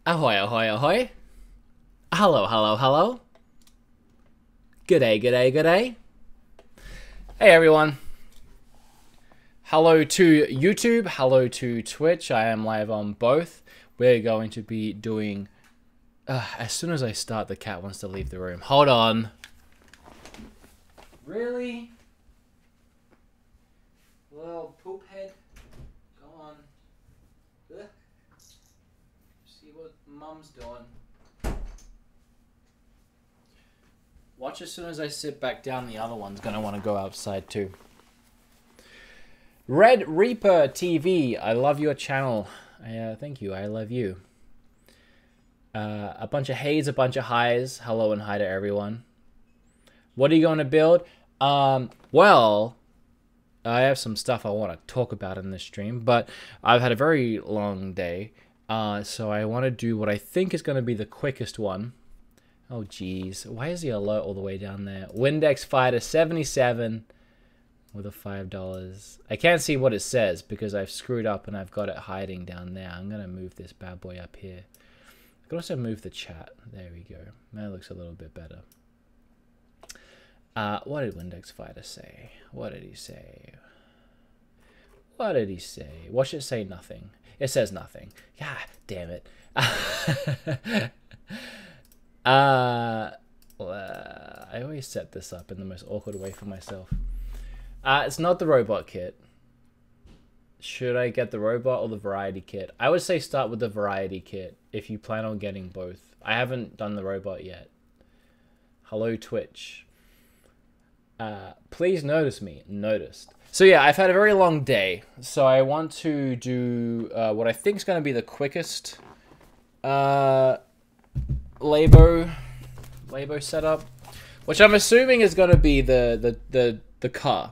Ahoy, ahoy, ahoy. Hello, hello, hello. G'day, g'day, g'day. Hey everyone. Hello to YouTube, hello to Twitch. I am live on both. We're going to be doing... as soon as I start, the cat wants to leave the room. Hold on. Really? Little poop head? Go on. Ugh. See what Mum's doing. Watch as soon as I sit back down, the other one's gonna want to go outside too. Red Reaper TV, I love your channel. Thank you, I love you. A bunch of hays, a bunch of highs. Hello and hi to everyone. What are you going to build? Well, I have some stuff I want to talk about in this stream, but I've had a very long day, so I want to do what I think is going to be the quickest one. Oh, geez. Why is the alert all the way down there? Windex Fighter 77 with a $5. I can't see what it says because I've screwed up and I've got it hiding down there. I'm going to move this bad boy up here. I can also move the chat. There we go. That looks a little bit better. What did Windex Fighter say? What did he say? What did he say? Watch it say nothing. It says nothing. God damn it. I always set this up in the most awkward way for myself. It's not the robot kit. Should I get the robot or the variety kit? I would say start with the variety kit if you plan on getting both. I haven't done the robot yet. Hello, Twitch. Please notice me. Noticed. So yeah, I've had a very long day. So I want to do what I think is going to be the quickest Labo setup, which I'm assuming is going to be the car.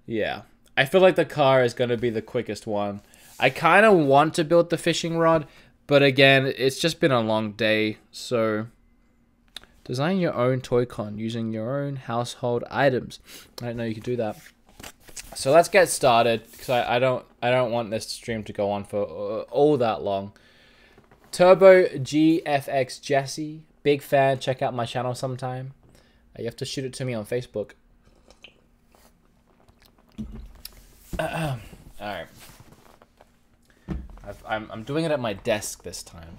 Yeah, I feel like the car is going to be the quickest one. I kind of want to build the fishing rod, but again, it's just been a long day. So, design your own toy con using your own household items. I didn't know you could do that. So let's get started because I don't want this stream to go on for all that long. Turbo GFX Jesse, big fan. Check out my channel sometime. You have to shoot it to me on Facebook. All right. I'm doing it at my desk this time.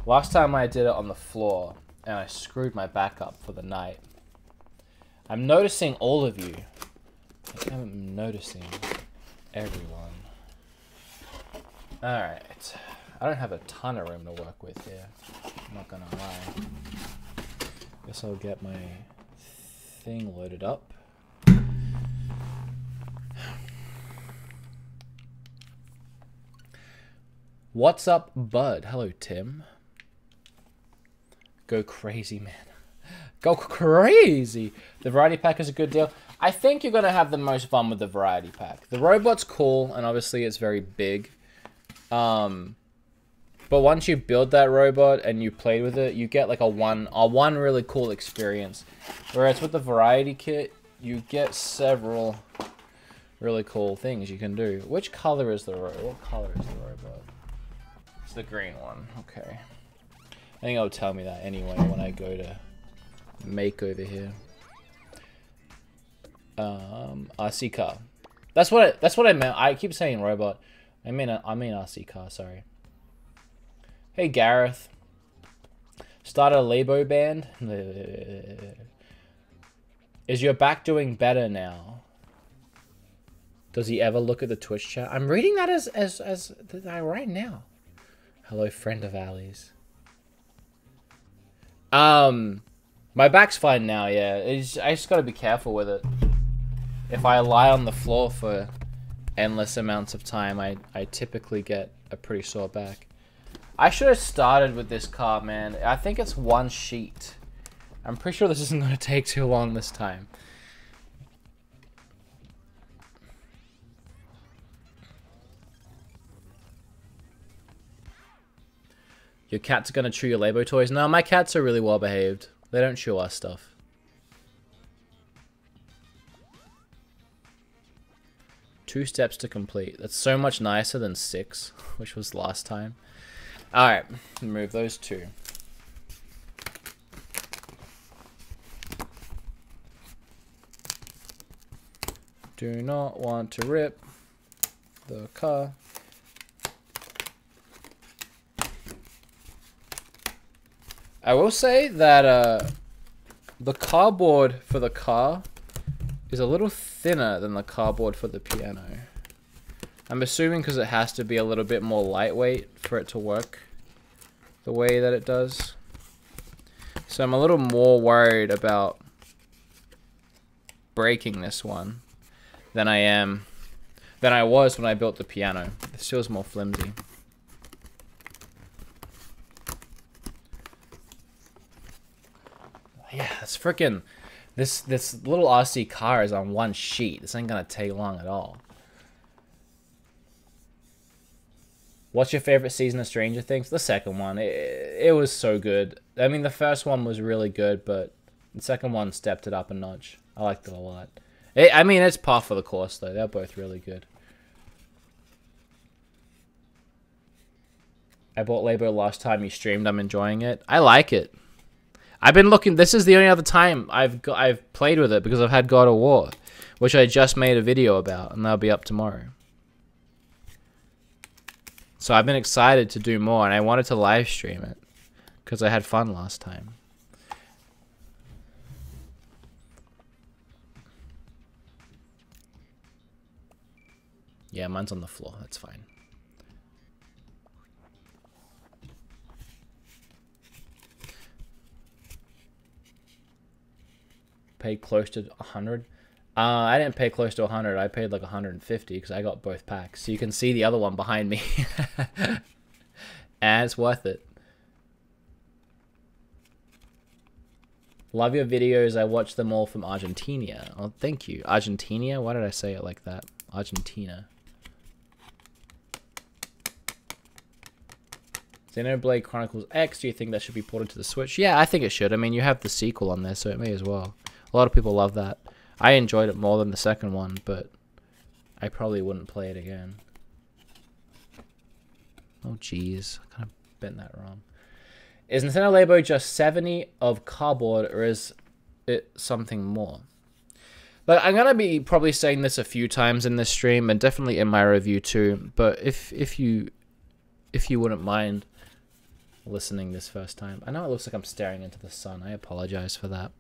Last time I did it on the floor, and I screwed my back up for the night. I'm noticing all of you. I'm noticing everyone. All right. I don't have a ton of room to work with here. I'm not gonna lie. Guess I'll get my thing loaded up. What's up, bud? Hello, Tim. Go crazy, man. Go crazy. The variety pack is a good deal. I think you're going to have the most fun with the variety pack. The robot's cool, and obviously it's very big. But once you build that robot and you play with it, you get like a one really cool experience. Whereas with the variety kit, you get several really cool things you can do. Which color is the robot? What color is the robot? It's the green one. Okay. I think it'll tell me that anyway when I go to make over here. RC car. That's what I meant. I keep saying robot. I mean RC car. Sorry. Hey Gareth. Start a Labo band. Is your back doing better now? Does he ever look at the Twitch chat? I'm reading that as right now. Hello, friend of Ali's. My back's fine now, yeah. I just gotta be careful with it. If I lie on the floor for endless amounts of time, I typically get a pretty sore back. I should have started with this car, man. I think it's one sheet. I'm pretty sure this isn't gonna take too long this time. Your cats are gonna chew your Labo toys? No, my cats are really well behaved. They don't chew our stuff. 2 steps to complete. That's so much nicer than 6, which was last time. Alright, remove those 2. Do not want to rip the car. I will say that the cardboard for the car is a little thinner than the cardboard for the piano. I'm assuming because it has to be a little bit more lightweight for it to work the way that it does. So I'm a little more worried about breaking this one than I was when I built the piano. It feels more flimsy. Yeah, that's freaking... This little RC car is on one sheet. This ain't gonna take long at all. What's your favorite season of Stranger Things? The second one. It was so good. I mean, the first one was really good, but the second one stepped it up a notch. I liked it a lot. I mean, it's par for the course, though. They're both really good. I bought Labo last time you streamed. I'm enjoying it. I like it. I've been looking... This is the only other time I've played with it because I've had God of War, which I just made a video about, and that'll be up tomorrow. So I've been excited to do more, and I wanted to live stream it because I had fun last time. Yeah, mine's on the floor. That's fine. Paid close to 100. I didn't pay close to 100. I paid like 150 because I got both packs. So you can see the other one behind me. And it's worth it. Love your videos. I watch them all from Argentina. Oh, thank you. Argentina? Why did I say it like that? Argentina. Xenoblade Chronicles X. Do you think that should be ported to the Switch? Yeah, I think it should. I mean, you have the sequel on there, so it may as well. A lot of people love that. I enjoyed it more than the second one, but I probably wouldn't play it again. Oh, jeez. I kind of bent that wrong. Is Nintendo Labo just 70 of cardboard, or is it something more? But I'm going to be probably saying this a few times in this stream, and definitely in my review too, but if you wouldn't mind listening this first time. I know it looks like I'm staring into the sun. I apologize for that.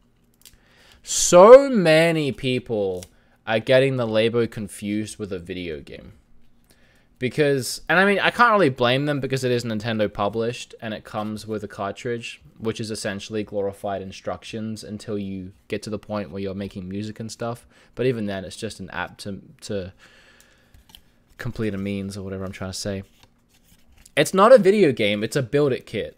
So many people are getting the Labo confused with a video game. Because, and I mean, I can't really blame them because it is Nintendo published and it comes with a cartridge, which is essentially glorified instructions until you get to the point where you're making music and stuff. But even then, it's just an app to complete a means or whatever I'm trying to say. It's not a video game, it's a build-it kit.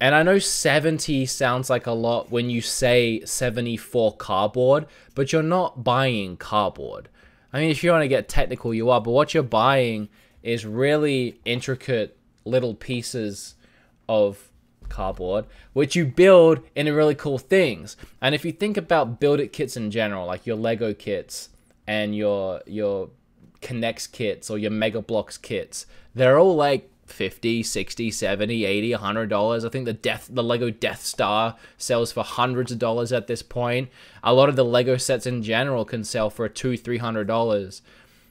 And I know 70 sounds like a lot when you say 74 cardboard, but you're not buying cardboard. I mean, if you want to get technical, you are, but what you're buying is really intricate little pieces of cardboard, which you build into really cool things. And if you think about build-it kits in general, like your Lego kits and your Connects kits or your Mega Bloks kits, they're all like 50, 60, 70, 80, $100. I think the Lego Death Star sells for hundreds of dollars at this point. A lot of the Lego sets in general can sell for $200-300.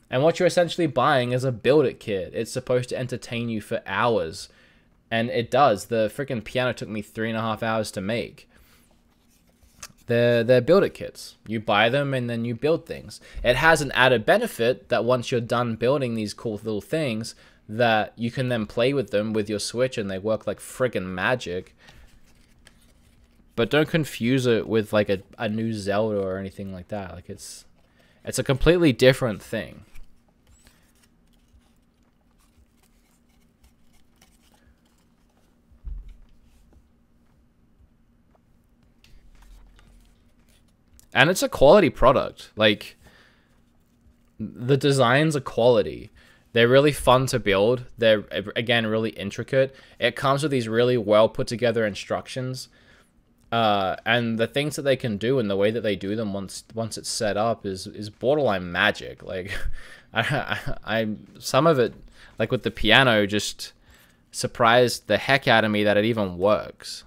And what you're essentially buying is a build-it kit. It's supposed to entertain you for hours. And it does. The freaking piano took me 3.5 hours to make. They're build-it kits. You buy them and then you build things. It has an added benefit that once you're done building these cool little things, that you can then play with them with your Switch and they work like friggin' magic. But don't confuse it with like a new Zelda or anything like that. Like it's a completely different thing. And it's a quality product. Like, the designs are quality. They're really fun to build. They're, again, really intricate. It comes with these really well put together instructions. And the things that they can do and the way that they do them once it's set up is borderline magic. Like, Some of it, like with the piano, just surprised the heck out of me that it even works.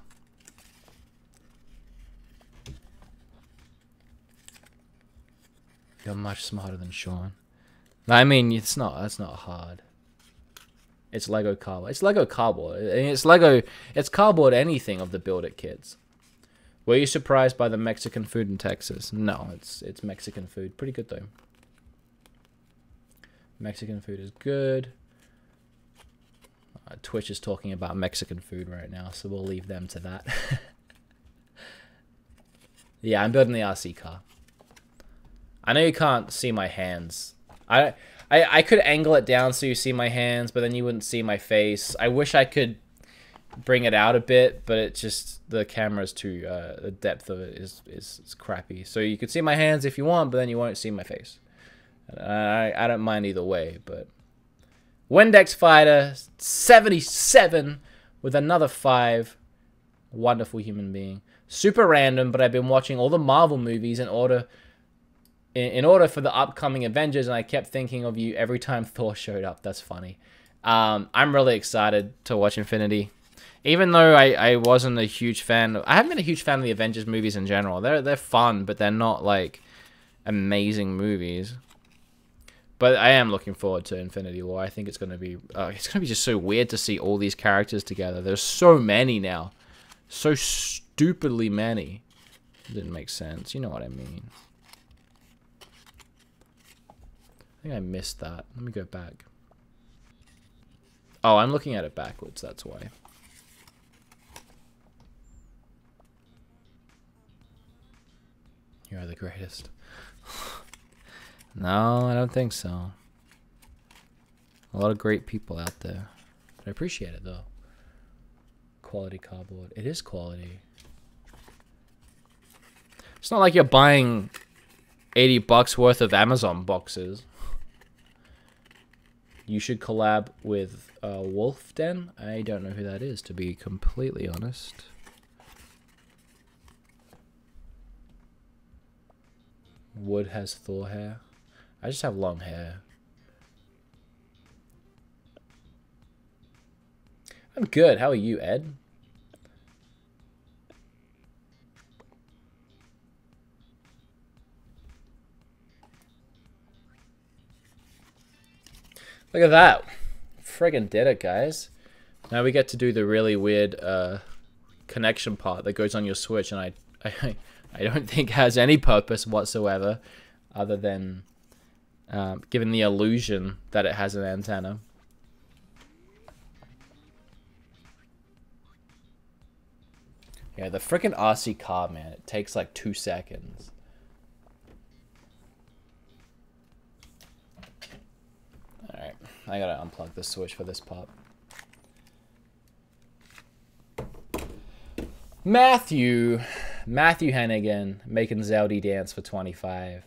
You're much smarter than Sean. I mean, it's not. That's not hard. It's Lego cardboard. It's Lego cardboard. It's Lego. It's cardboard. Anything of the Build It kids. Were you surprised by the Mexican food in Texas? No, it's Mexican food. Pretty good though. Mexican food is good. Twitch is talking about Mexican food right now, so we'll leave them to that. Yeah, I'm building the RC car. I know you can't see my hands. I could angle it down so you see my hands, but then you wouldn't see my face. I wish I could bring it out a bit, but it just, the camera's too, the depth of it is crappy. So you could see my hands if you want, but then you won't see my face. I don't mind either way, but Wendex Fighter 77 with another 5. Wonderful human being. Super random, but I've been watching all the Marvel movies in order for the upcoming Avengers, and I kept thinking of you every time Thor showed up. That's funny. I'm really excited to watch Infinity. Even though I wasn't a huge fan, I haven't been a huge fan of the Avengers movies in general. They're fun, but they're not like amazing movies. But I am looking forward to Infinity War. I think it's gonna be just so weird to see all these characters together. There's so many now, so stupidly many. Didn't make sense. You know what I mean. I think I missed that. Let me go back. Oh, I'm looking at it backwards. That's why. You are the greatest. No, I don't think so. A lot of great people out there. I appreciate it, though. Quality cardboard. It is quality. It's not like you're buying $80 worth of Amazon boxes. You should collab with Wolf Den. I don't know who that is, to be completely honest. Wood has Thor hair. I just have long hair. I'm good. How are you, Ed? Look at that. Friggin' did it, guys. Now we get to do the really weird connection part that goes on your Switch, and I don't think has any purpose whatsoever other than giving the illusion that it has an antenna. Yeah, the freaking RC car, man, it takes like 2 seconds. Alright, I gotta unplug the Switch for this pop. Matthew Hennigan making Zeldy dance for 25.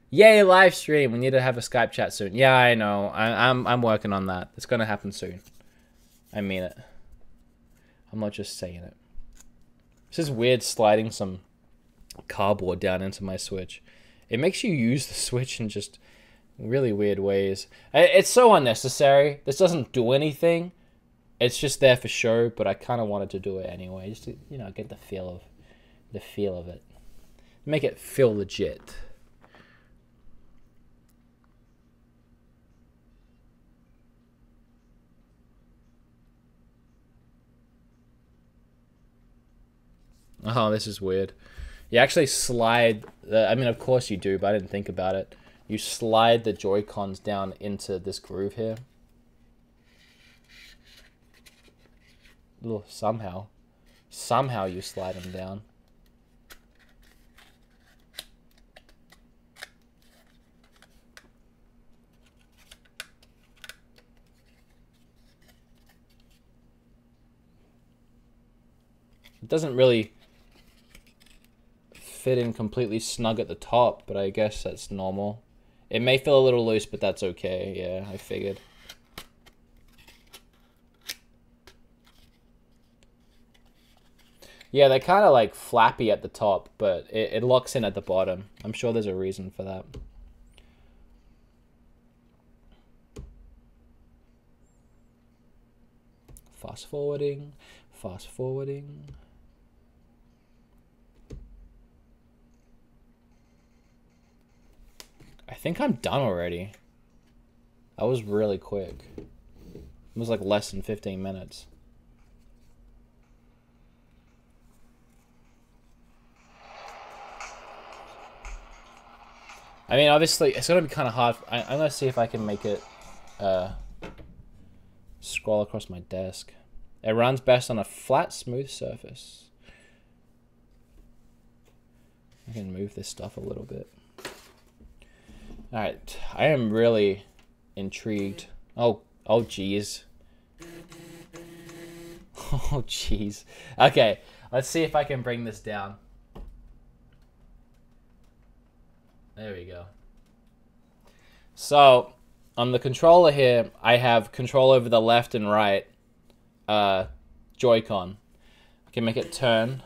Yay, live stream. We need to have a Skype chat soon. Yeah, I know. I'm working on that. It's gonna happen soon. I mean it. I'm not just saying it. This is weird sliding some cardboard down into my Switch. It makes you use the Switch in just really weird ways. It's so unnecessary. This doesn't do anything. It's just there for show, but I kind of wanted to do it anyway, just to, you know, get the feel of it. Make it feel legit. Oh, this is weird. You actually slide, I mean, of course you do, but I didn't think about it. You slide the Joy-Cons down into this groove here. Ugh, somehow you slide them down. It doesn't really fit in completely snug at the top, but I guess that's normal. It may feel a little loose, but that's okay. Yeah, I figured. Yeah, they're kind of like flappy at the top, but it locks in at the bottom. I'm sure there's a reason for that. Fast forwarding. Fast forwarding. I think I'm done already. That was really quick. It was like less than 15 minutes. I mean, obviously, it's going to be kind of hard. I'm going to see if I can make it scroll across my desk. It runs best on a flat, smooth surface. I can move this stuff a little bit. Alright, I am really intrigued. Oh, jeez. Oh, jeez. Okay, let's see if I can bring this down. There we go. So, on the controller here, I have control over the left and right Joy-Con. I can make it turn.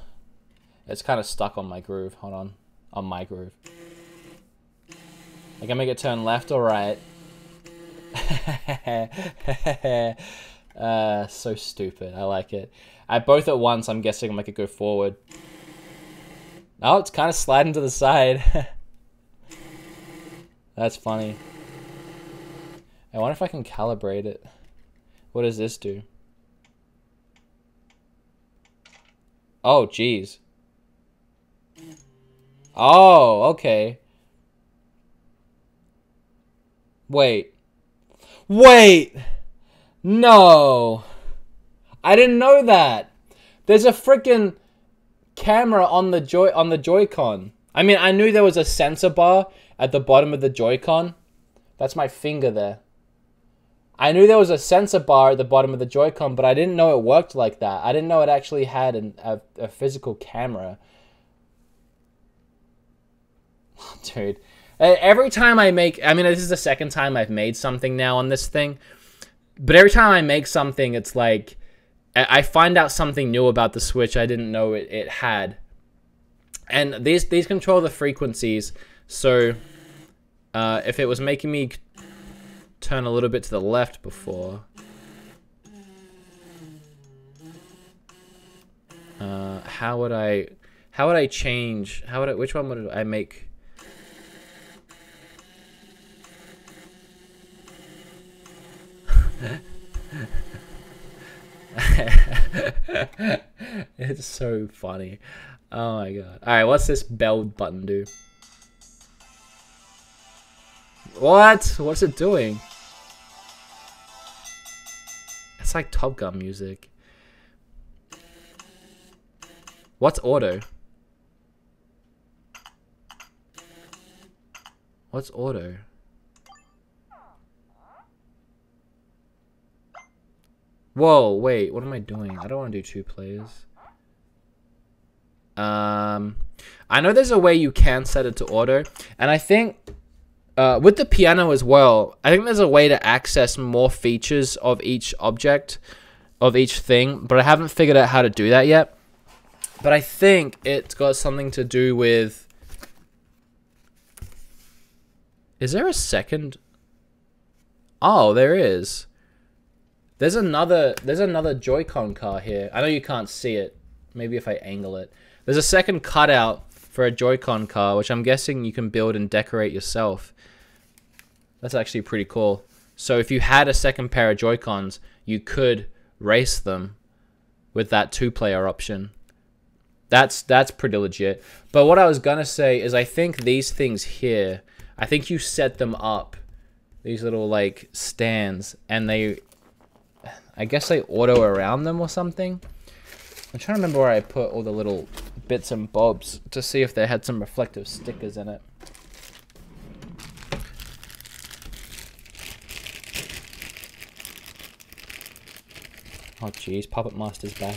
It's kind of stuck on my groove. Hold on. On my groove. I can make it turn left or right. So stupid. I like it. Both at once, I'm guessing I'll make it go forward. Oh, it's kind of sliding to the side. That's funny. I wonder if I can calibrate it. What does this do? Oh, geez. Oh, okay. Wait. No. I didn't know that. There's a freaking camera on the Joy-Con. I mean, I knew there was a sensor bar at the bottom of the Joy-Con. That's my finger there. I knew there was a sensor bar at the bottom of the Joy-Con, but I didn't know it worked like that. I didn't know it actually had a physical camera. Dude. Every time I make... I mean, this is the second time I've made something now on this thing. But every time I make something, it's like... I find out something new about the Switch I didn't know it had. And these control the frequencies. So, if it was making me turn a little bit to the left before... how would I change... which one would I make... It's so funny. Oh my god. Alright, what's this bell button do? What? What's it doing? It's like Top Gun music. What's auto? What's auto? Whoa, wait, what am I doing? I don't want to do 2 players. I know there's a way you can set it to auto, and I think with the piano as well, I think there's a way to access more features of each object, of each thing, but I haven't figured out how to do that yet. But I think it's got something to do with... Is there a second? Oh, there is. There's another Joy-Con car here. I know you can't see it. Maybe if I angle it. There's a second cutout for a Joy-Con car, which I'm guessing you can build and decorate yourself. That's actually pretty cool. So if you had a second pair of Joy-Cons, you could race them with that 2-player option. That's pretty legit. But what I was gonna say is I think these things here, I think you set them up, these little like stands, and I guess they auto around them or something. I'm trying to remember where I put all the little bits and bobs to see if they had some reflective stickers in it. Oh jeez, Puppet Master's back.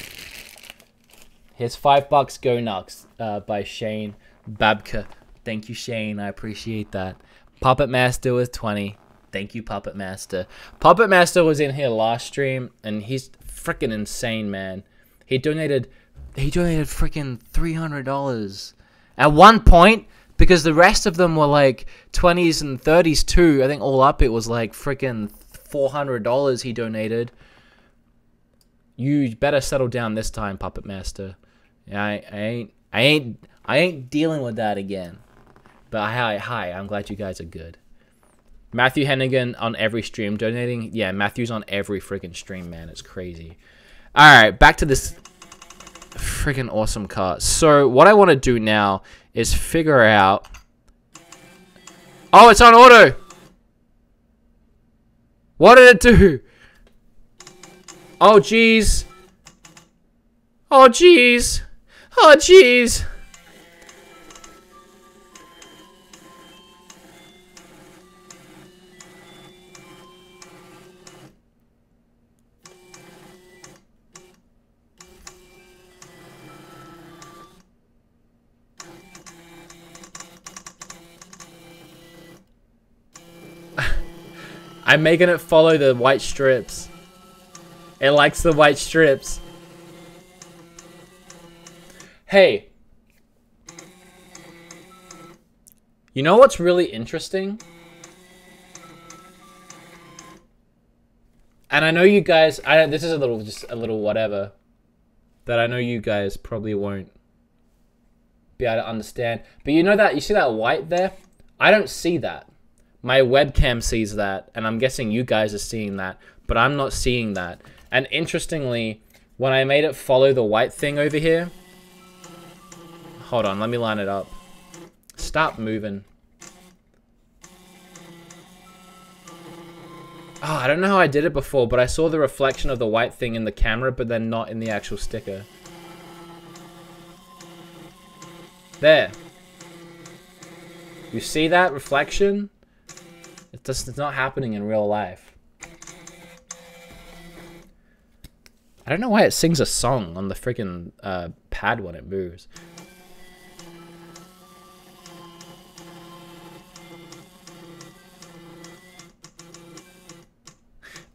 Here's $5 Go Nuts by Shane Babka. Thank you, Shane. I appreciate that. Puppet Master was 20. Thank you, Puppet Master. Puppet Master was in here last stream, and he's freaking insane, man. He donated freaking $300 at one point, because the rest of them were like 20s and 30s too. I think all up it was like freaking $400 he donated. You better settle down this time, Puppet Master. I ain't dealing with that again. But hi, I'm glad you guys are good. Matthew Hennigan on every stream donating. Yeah, Matthew's on every freaking stream, man. It's crazy. Alright, back to this freaking awesome car. So, what I want to do now is figure out... Oh, it's on auto! What did it do? Oh, jeez. Oh, jeez. Oh, jeez. I'm making it follow the white strips. It likes the white strips. Hey. You know what's really interesting? And I know you guys, this is just a little whatever that I know you guys probably won't be able to understand. But you know that, you see that white there? I don't see that. My webcam sees that, and I'm guessing you guys are seeing that, but I'm not seeing that. And interestingly, when I made it follow the white thing over here... Hold on, let me line it up. Stop moving. Oh, I don't know how I did it before, but I saw the reflection of the white thing in the camera, but then not in the actual sticker. There. You see that reflection? It's not happening in real life. I don't know why it sings a song on the freaking pad when it moves.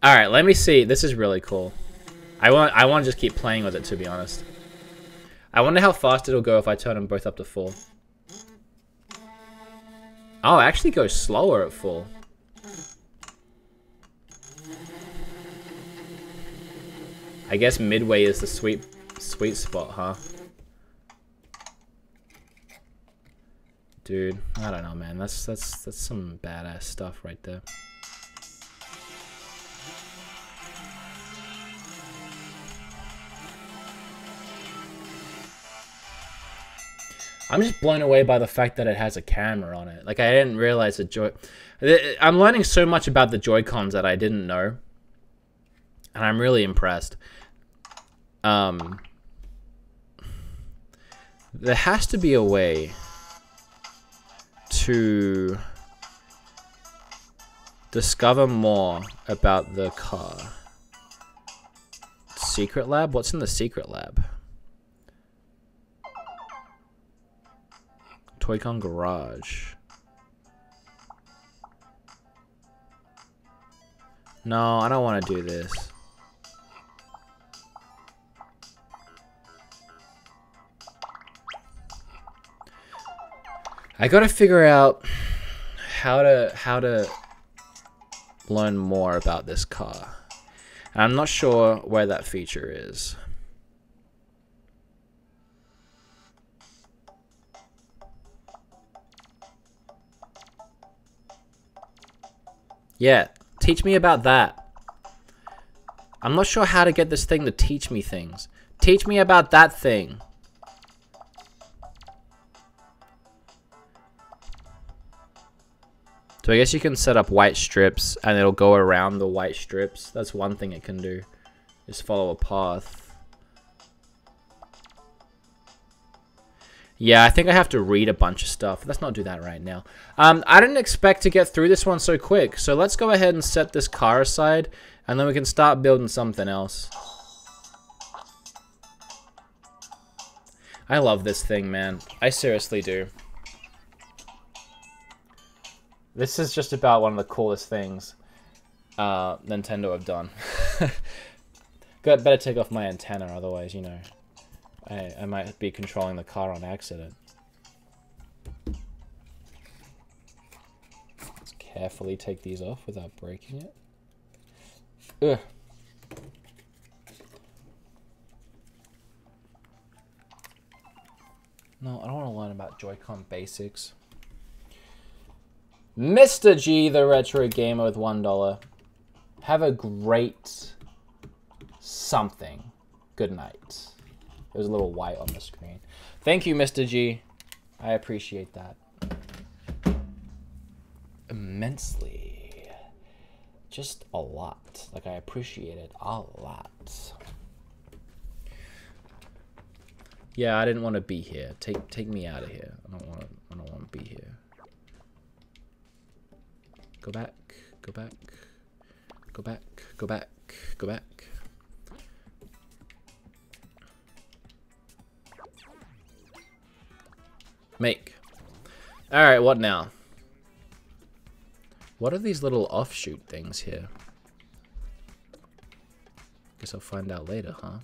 All right, let me see. This is really cool. I want to just keep playing with it, to be honest. I wonder how fast it'll go if I turn them both up to full. Oh, it actually goes slower at full. I guess midway is the sweet spot, huh? Dude, I don't know, man. That's some badass stuff right there. I'm just blown away by the fact that it has a camera on it. Like, I didn't realize the I'm learning so much about the Joy-Cons that I didn't know. And I'm really impressed. There has to be a way to discover more about the car. Secret lab? What's in the secret lab? Toy-Con garage. No, I don't want to do this. I gotta figure out how to learn more about this car. And I'm not sure where that feature is. Yeah, teach me about that. I'm not sure how to get this thing to teach me things. Teach me about that thing. So I guess you can set up white strips and it'll go around the white strips. That's one thing it can do. Just follow a path. Yeah, I think I have to read a bunch of stuff. Let's not do that right now. I didn't expect to get through this one so quick. So let's go ahead and set this car aside and then we can start building something else. I love this thing, man. I seriously do. This is just about one of the coolest things Nintendo have done. Better take off my antenna, otherwise, you know, I might be controlling the car on accident. Let's carefully take these off without breaking it. Ugh. No, I don't want to learn about Joy-Con basics. Mr. G, the retro gamer with $1. Have a great something. Good night. There's a little white on the screen. Thank you, Mr. G. I appreciate that immensely. Just a lot. Like, I appreciate it a lot. Yeah, I didn't want to be here. Take me out of here. I don't want to be here. Go back. Go back. Go back. Go back. Go back. Make. Alright, what now? What are these little offshoot things here? Guess I'll find out later, huh?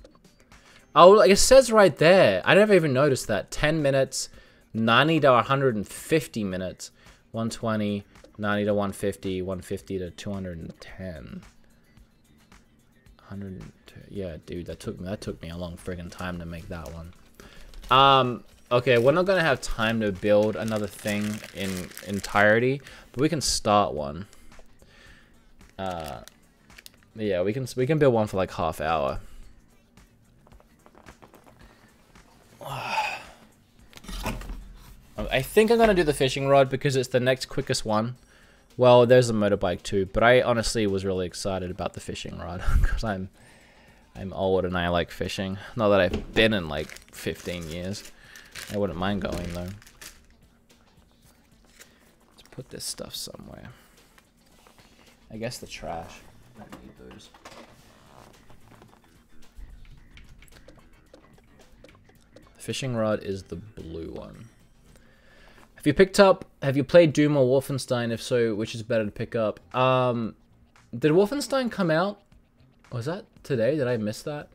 Oh, it says right there. I never even noticed that. 10 minutes, 90 to 150 minutes, 120, 90 to 150, 150 to 210. 100, yeah, dude, that took me a long friggin' time to make that one. Okay, we're not gonna have time to build another thing in entirety, but we can start one. Yeah, we can build one for like half hour. I think I'm gonna do the fishing rod because it's the next quickest one. Well, there's a motorbike too, but I honestly was really excited about the fishing rod because I'm old and I like fishing. Not that I've been in like 15 years. I wouldn't mind going though. Let's put this stuff somewhere. I guess the trash. I don't need those. The fishing rod is the blue one. Have you played Doom or Wolfenstein? If so, which is better to pick up? Did Wolfenstein come out? Was that today? Did I miss that?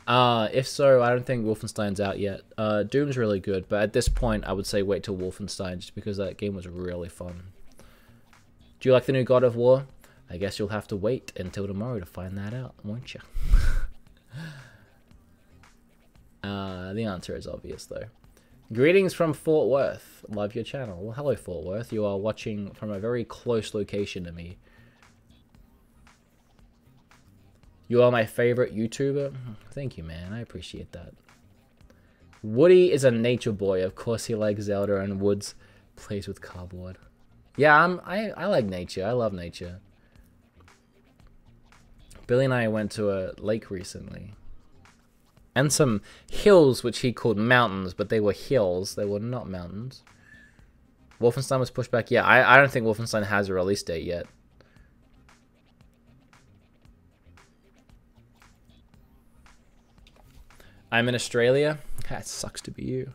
If so, I don't think Wolfenstein's out yet. Doom's really good, but at this point, I would say wait till Wolfenstein, just because that game was really fun. Do you like the new God of War? I guess you'll have to wait until tomorrow to find that out, won't you? The answer is obvious, though. Greetings from Fort Worth. Love your channel. Well, hello, Fort Worth. You are watching from a very close location to me. You are my favorite YouTuber. Thank you, man. I appreciate that. Woody is a nature boy. Of course, he likes Zelda, and Woods plays with cardboard. Yeah, I like nature. I love nature. Billy and I went to a lake recently. And some hills, which he called mountains, but they were hills. They were not mountains. Wolfenstein was pushed back. Yeah, I don't think Wolfenstein has a release date yet. I'm in Australia. That sucks to be you.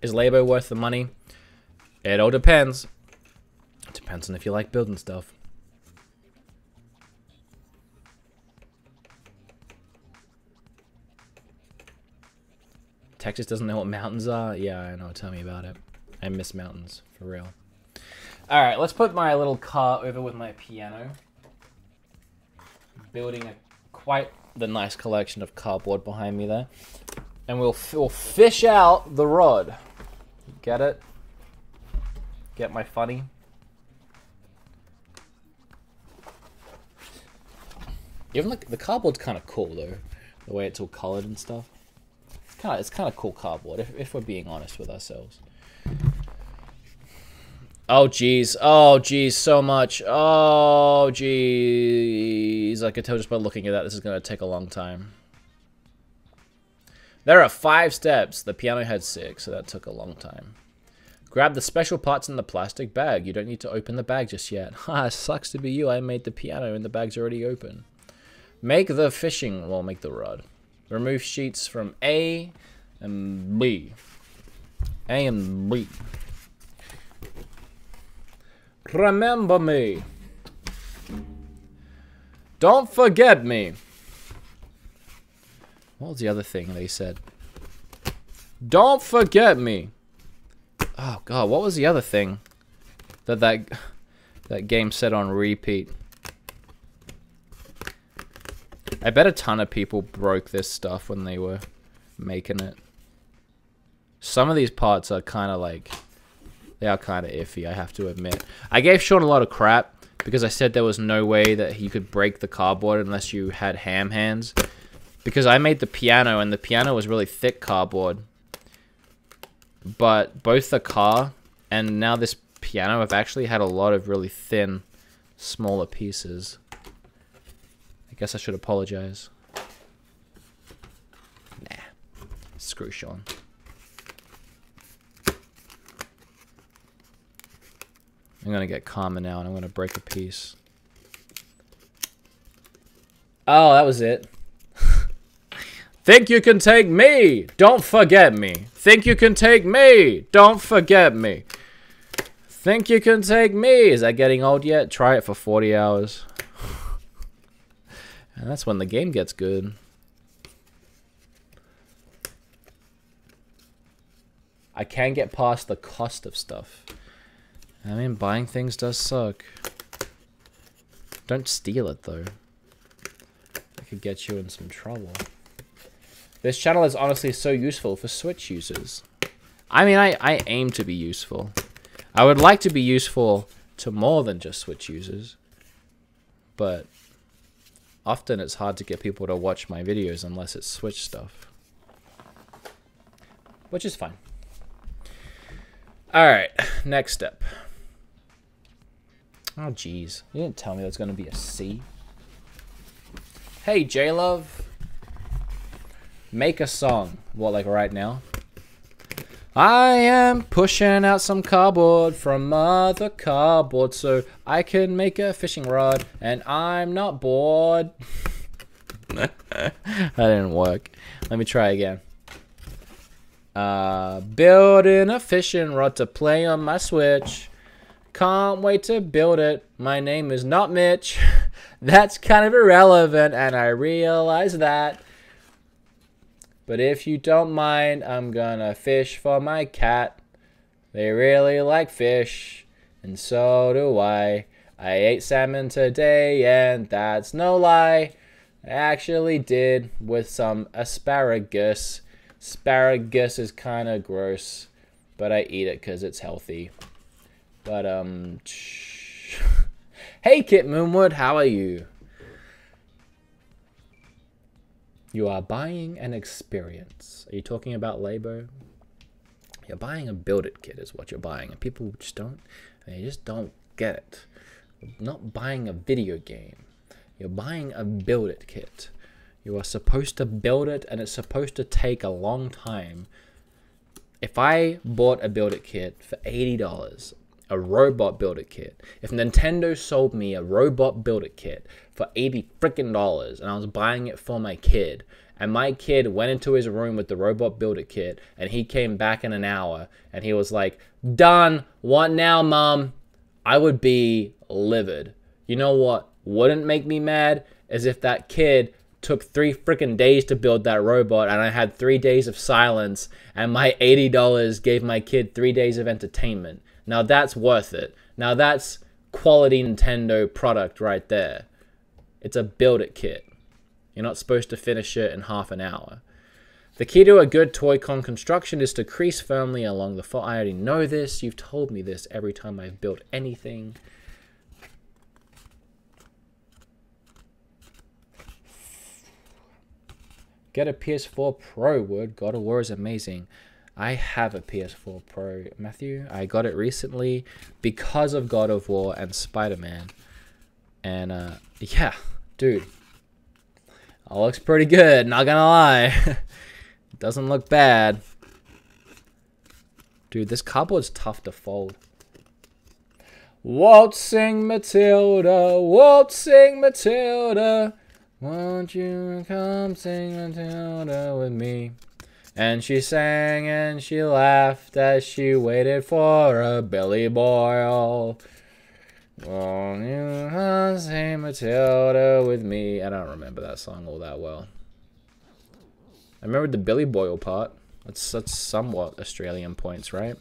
Is Labo worth the money? It all depends. It depends on if you like building stuff. Texas doesn't know what mountains are? Yeah, I know. Tell me about it. I miss mountains, for real. Alright, let's put my little car over with my piano. Building quite the nice collection of cardboard behind me there. And we'll fish out the rod. Get it? Get my funny? Even like the cardboard's kind of cool though, the way it's all colored and stuff. It's kind of cool cardboard if we're being honest with ourselves. Oh geez, so much. Oh geez, I could tell just by looking at that this is gonna take a long time. There are 5 steps. The piano had 6, so that took a long time. Grab the special parts in the plastic bag. You don't need to open the bag just yet. Ha, sucks to be you. I made the piano and the bag's already open. Make the fishing, well, make the rod. Remove sheets from A and B. A and B. Remember me. Don't forget me. What was the other thing they said? Don't forget me. Oh god, what was the other thing that game said on repeat? I bet a ton of people broke this stuff when they were making it. Some of these parts are kind of like, they are kind of iffy, I have to admit. I gave Sean a lot of crap because I said there was no way that he could break the cardboard unless you had ham hands. Because I made the piano, and the piano was really thick cardboard. But both the car and now this piano have actually had a lot of really thin, smaller pieces. I guess I should apologize. Nah. Screw Sean. I'm gonna get calmer now, and I'm gonna break a piece. Oh, that was it. Think you can take me? Don't forget me. Think you can take me? Don't forget me. Think you can take me? Is that getting old yet? Try it for 40 hours. And that's when the game gets good. I can't get past the cost of stuff. I mean, buying things does suck. Don't steal it, though. It could get you in some trouble. This channel is honestly so useful for Switch users. I mean, I aim to be useful. I would like to be useful to more than just Switch users. But often it's hard to get people to watch my videos unless it's Switch stuff. Which is fine. Alright, next step. Oh, jeez. You didn't tell me there's going to be a C. Hey, J-Love. Make a song. What, like right now? I am pushing out some cardboard from other cardboard so I can make a fishing rod and I'm not bored. That didn't work. Let me try again. Building a fishing rod to play on my Switch. Can't wait to build it. My name is not Mitch. That's kind of irrelevant, and I realize that. But if you don't mind, I'm gonna fish for my cat. They really like fish, and so do I. I ate salmon today, and that's no lie. I actually did with some asparagus. Asparagus is kind of gross, but I eat it because it's healthy. But, hey, Kit Moonwood, how are you? You are buying an experience. Are you talking about Labo? You're buying a build-it kit is what you're buying. And people just don't, they just don't get it. You're not buying a video game. You're buying a build-it kit. You are supposed to build it, and it's supposed to take a long time. If I bought a build-it kit for $80, a robot build-it kit. If Nintendo sold me a robot build-it kit for $80 freaking and I was buying it for my kid, and my kid went into his room with the robot build-it kit, and he came back in an hour, and he was like, "Done. What now, Mom?" I would be livid. You know what wouldn't make me mad? Is if that kid took 3 freaking days to build that robot, and I had 3 days of silence, and my $80 gave my kid 3 days of entertainment. Now that's worth it. Now that's quality Nintendo product right there. It's a build-it kit. You're not supposed to finish it in half an hour. The key to a good Toy-Con construction is to crease firmly along the foot. I already know this. You've told me this every time I've built anything. Get a PS4 Pro, Wood. God of War is amazing. I have a PS4 Pro, Matthew. I got it recently because of God of War and Spider-Man. And, yeah, dude. It looks pretty good, not gonna lie. It doesn't look bad. Dude, this cardboard's tough to fold. Waltzing Matilda, waltzing Matilda. Won't you come sing Matilda with me? And she sang and she laughed as she waited for a Billy Boyle. Won't you come sing Matilda with me? I don't remember that song all that well. I remember the Billy Boyle part. That's somewhat Australian points, right?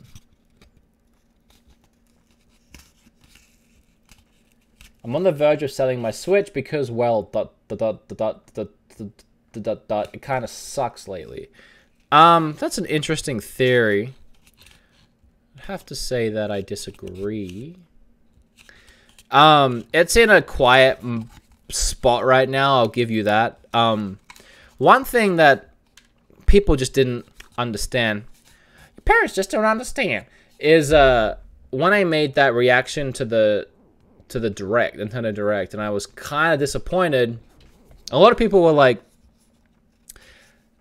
I'm on the verge of selling my Switch because, well, it kind of sucks lately. That's an interesting theory. I have to say that I disagree. It's in a quiet spot right now, I'll give you that. One thing that people just didn't understand, your parents just don't understand, is when I made that reaction to the Direct, Nintendo Direct, and I was kind of disappointed. A lot of people were like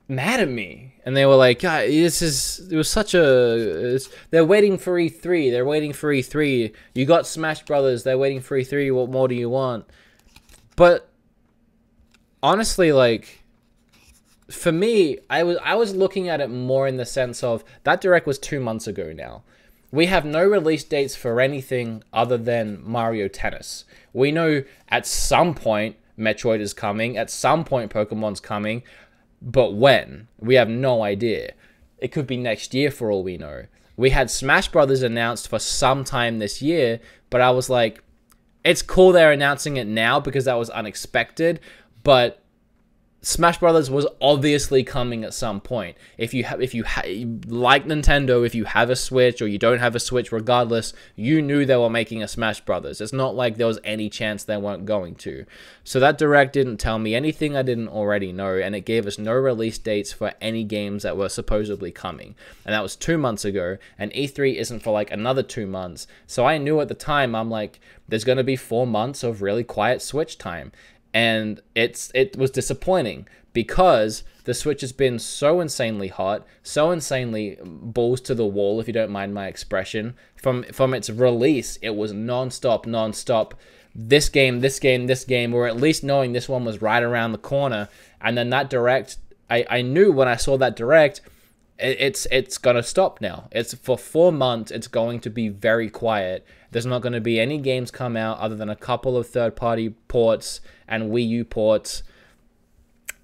mad at me, and they were like, God, it was such a, they're waiting for E3, they're waiting for E3, you got Smash Brothers, they're waiting for E3, what more do you want? But honestly, like, for me, I was looking at it more in the sense of that Direct was 2 months ago now. We have no release dates for anything other than Mario Tennis. We know at some point Metroid is coming, at some point Pokemon's coming, but when? We have no idea. It could be next year for all we know. We had Smash Brothers announced for some time this year, but I was like, it's cool they're announcing it now because that was unexpected, but Smash Brothers was obviously coming at some point. If you like Nintendo, if you have a Switch or you don't have a Switch, regardless, you knew they were making a Smash Brothers. It's not like there was any chance they weren't going to. So that Direct didn't tell me anything I didn't already know, and it gave us no release dates for any games that were supposedly coming. And that was 2 months ago, and E3 isn't for like another 2 months. So I knew at the time, I'm like, there's going to be 4 months of really quiet Switch time. And it was disappointing because the Switch has been so insanely hot, so insanely balls to the wall, if you don't mind my expression. From its release, it was non-stop. This game, or at least knowing this one was right around the corner. And then that Direct, I knew when I saw that Direct, it's gonna stop now. It's for 4 months. It's going to be very quiet. There's not going to be any games come out other than a couple of third-party ports and Wii U ports.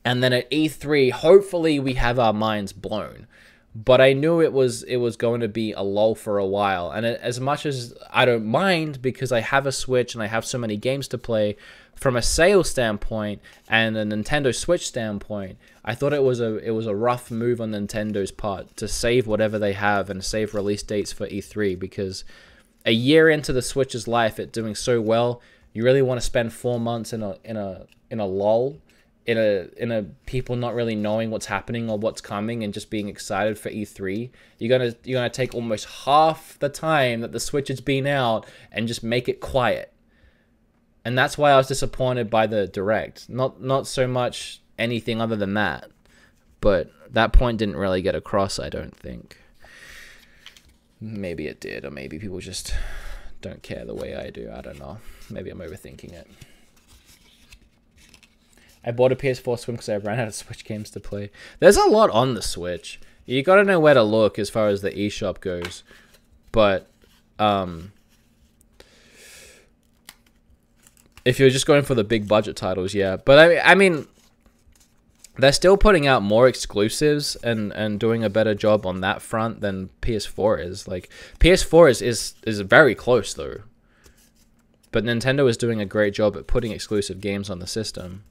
And then at E3, hopefully we have our minds blown. But I knew it was going to be a lull for a while. And as much as I don't mind because I have a Switch and I have so many games to play, from a sales standpoint and a Nintendo Switch standpoint, I thought it was a rough move on Nintendo's part to save whatever they have and save release dates for E3, because a year into the Switch's life, it doing so well, you really want to spend 4 months in a lull, in a people not really knowing what's happening or what's coming and just being excited for E3. You're gonna take almost half the time that the Switch has been out and just make it quiet. And that's why I was disappointed by the Direct. Not so much anything other than that, but that point didn't really get across, I don't think. Maybe it did, or maybe people just don't care the way I do. I don't know. Maybe I'm overthinking it. I bought a PS4 Slim because I ran out of Switch games to play. There's a lot on the Switch. You gotta know where to look as far as the eShop goes. But, if you're just going for the big budget titles, yeah. But I mean, they're still putting out more exclusives and doing a better job on that front than PS4 is. Like, PS4 is very close though. But Nintendo is doing a great job at putting exclusive games on the system.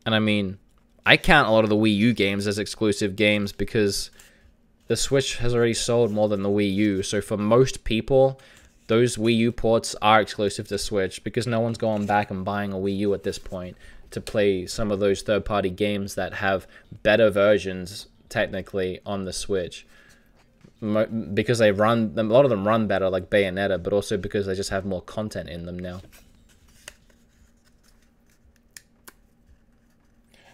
And I mean, I count a lot of the Wii U games as exclusive games because the Switch has already sold more than the Wii U. So for most people, those Wii U ports are exclusive to Switch because no one's going back and buying a Wii U at this point to play some of those third-party games that have better versions, technically, on the Switch. Because a lot of them run better, like Bayonetta, but also because they just have more content in them now.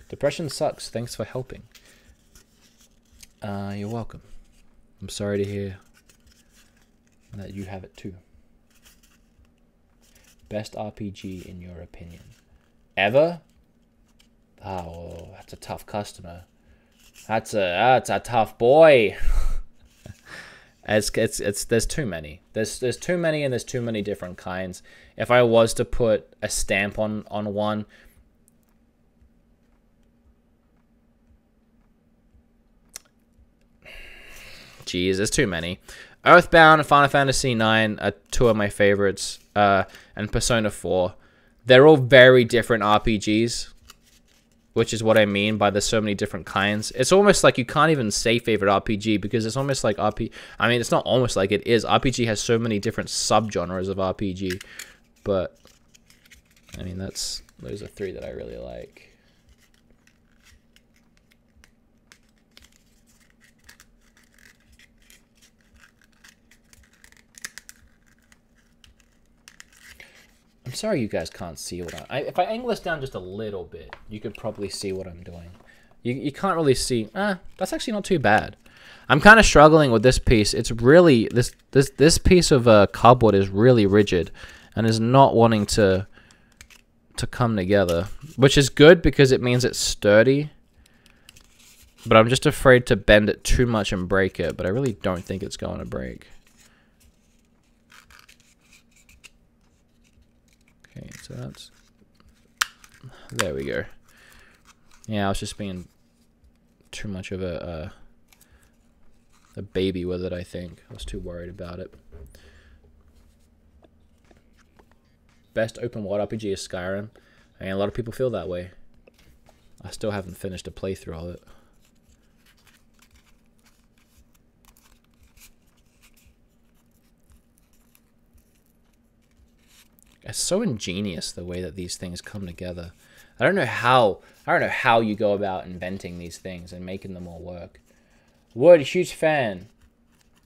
Depression sucks. Thanks for helping. You're welcome. I'm sorry to hear that you have it too. Best RPG in your opinion? Ever? Oh, that's a tough customer. That's a tough boy. There's too many. There's too many, and there's too many different kinds. If I was to put a stamp on one, geez, there's too many. Earthbound and Final Fantasy IX are two of my favorites, and Persona 4. They're all very different RPGs, which is what I mean by there's so many different kinds. It's almost like you can't even say favorite RPG because it's almost like I mean, it's not almost like it is. RPG has so many different subgenres of RPG, but I mean, those are three that I really like. I'm sorry you guys can't see what if I angle this down just a little bit, you could probably see what I'm doing. You can't really see. That's actually not too bad. I'm kind of struggling with this piece. It's really this piece of cardboard is really rigid and is not wanting to come together, which is good because it means it's sturdy. But I'm just afraid to bend it too much and break it, but I really don't think it's going to break. Okay, so that's... There we go. Yeah, I was just being too much of a baby with it, I think. I was too worried about it. Best open world RPG is Skyrim. I mean, a lot of people feel that way. I still haven't finished a playthrough of it. It's so ingenious the way that these things come together. I don't know how you go about inventing these things and making them all work. Wood, huge fan.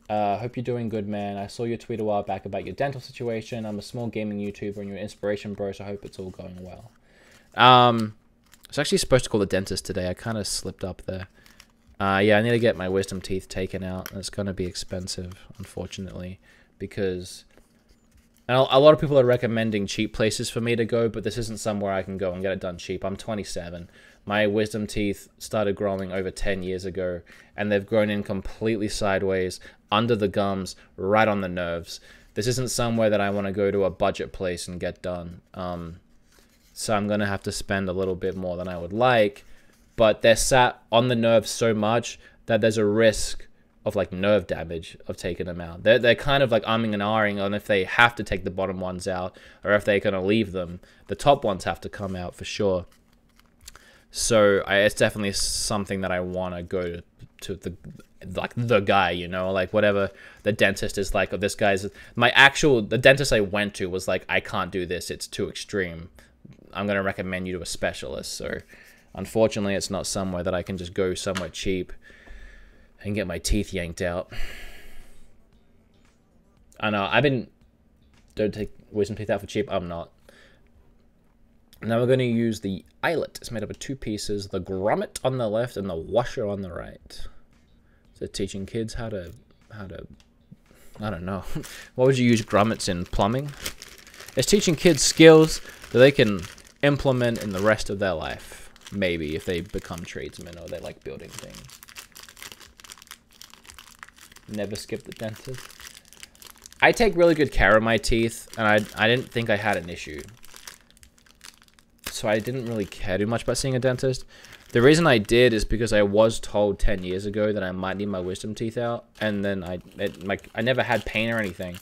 Hope you're doing good, man. I saw your tweet a while back about your dental situation. I'm a small gaming YouTuber and you're an inspiration, bro, so I hope it's all going well. I was actually supposed to call the dentist today. I kind of slipped up there. Yeah, I need to get my wisdom teeth taken out. It's going to be expensive, unfortunately, because... And a lot of people are recommending cheap places for me to go, but this isn't somewhere I can go and get it done cheap. I'm 27. My wisdom teeth started growing over 10 years ago, and they've grown in completely sideways, under the gums, right on the nerves. This isn't somewhere that I want to go to a budget place and get done. So I'm going to have to spend a little bit more than I would like, but they're sat on the nerves so much that there's a risk of like nerve damage of taking them out. They're kind of like umming and ahhing on if they have to take the bottom ones out or if they're going to leave them. The top ones have to come out for sure. So it's definitely something that I want to go to the guy, you know, like whatever the dentist is like, or this guy's the dentist I went to was like, I can't do this. It's too extreme. I'm going to recommend you to a specialist. So unfortunately, it's not somewhere that I can just go somewhere cheap and get my teeth yanked out. I know, don't take wisdom teeth out for cheap. I'm not. Now we're going to use the eyelet. It's made up of two pieces, the grommet on the left and the washer on the right. So teaching kids how to, I don't know. What would you use grommets in? Plumbing? It's teaching kids skills that they can implement in the rest of their life. Maybe if they become tradesmen or they like building things. Never skip the dentist. I take really good care of my teeth, and I didn't think I had an issue. So I didn't really care too much about seeing a dentist. The reason I did is because I was told 10 years ago that I might need my wisdom teeth out, and then I never had pain or anything.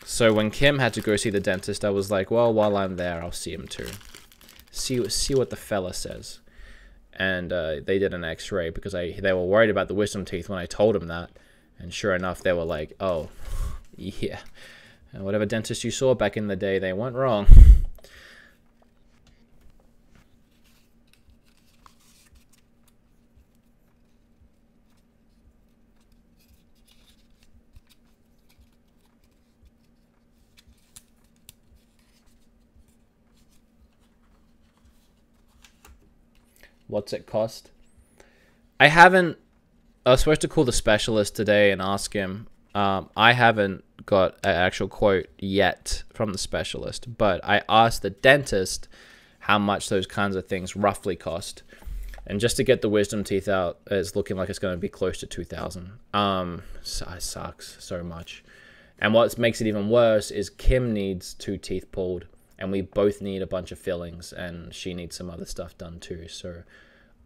So when Kim had to go see the dentist, I was like, well, while I'm there, I'll see him too. See what the fella says. And they did an x-ray because they were worried about the wisdom teeth when I told them that. And sure enough, they were like, oh, yeah. And whatever dentist you saw back in the day, they weren't wrong. What's it cost? I was supposed to call the specialist today and ask him. I haven't got an actual quote yet from the specialist, but I asked the dentist how much those kinds of things roughly cost. And just to get the wisdom teeth out, it's looking like it's going to be close to $2,000. So it sucks so much. And what makes it even worse is Kim needs 2 teeth pulled, and we both need a bunch of fillings, and she needs some other stuff done too. So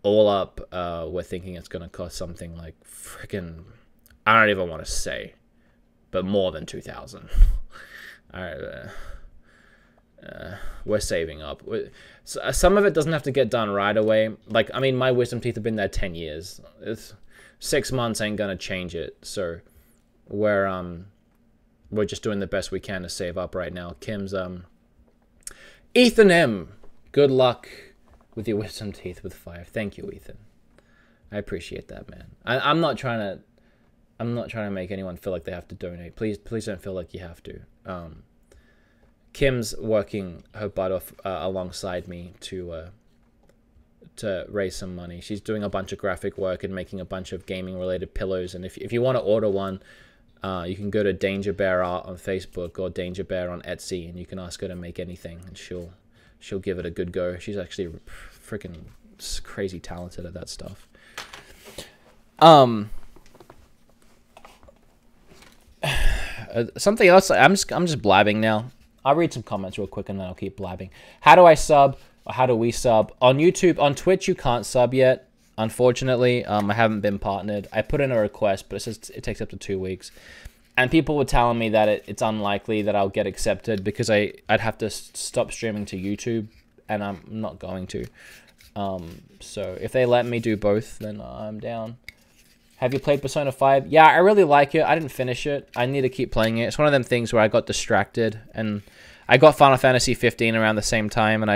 all up, we're thinking it's going to cost something like freaking I don't even want to say, but more than 2,000. All right, we're saving up. Some of it doesn't have to get done right away. Like, I mean, my wisdom teeth have been there 10 years. 6 months ain't gonna change it. So we're just doing the best we can to save up right now. Kim's Ethan M. Good luck with your wisdom teeth with 5. Thank you, Ethan. I appreciate that, man. I'm not trying to make anyone feel like they have to donate. Please don't feel like you have to. Kim's working her butt off alongside me to raise some money. She's doing a bunch of graphic work and making a bunch of gaming related pillows. And if you want to order one, you can go to Danger Bear Art on Facebook or Danger Bear on Etsy, and you can ask her to make anything, and she'll give it a good go. She's actually freaking crazy talented at that stuff. Something else. I'm just blabbing now. I'll read some comments real quick and then I'll keep blabbing. How do I sub? Or how do we sub? On YouTube, on Twitch, you can't sub yet. Unfortunately, I haven't been partnered. I put in a request, but it says it takes up to 2 weeks. And people were telling me that it's unlikely that I'll get accepted because I'd have to stop streaming to YouTube, and I'm not going to. So if they let me do both, then I'm down. Have you played Persona 5? Yeah, I really like it. I didn't finish it. I need to keep playing it. It's one of them things where I got distracted, and I got Final Fantasy 15 around the same time, and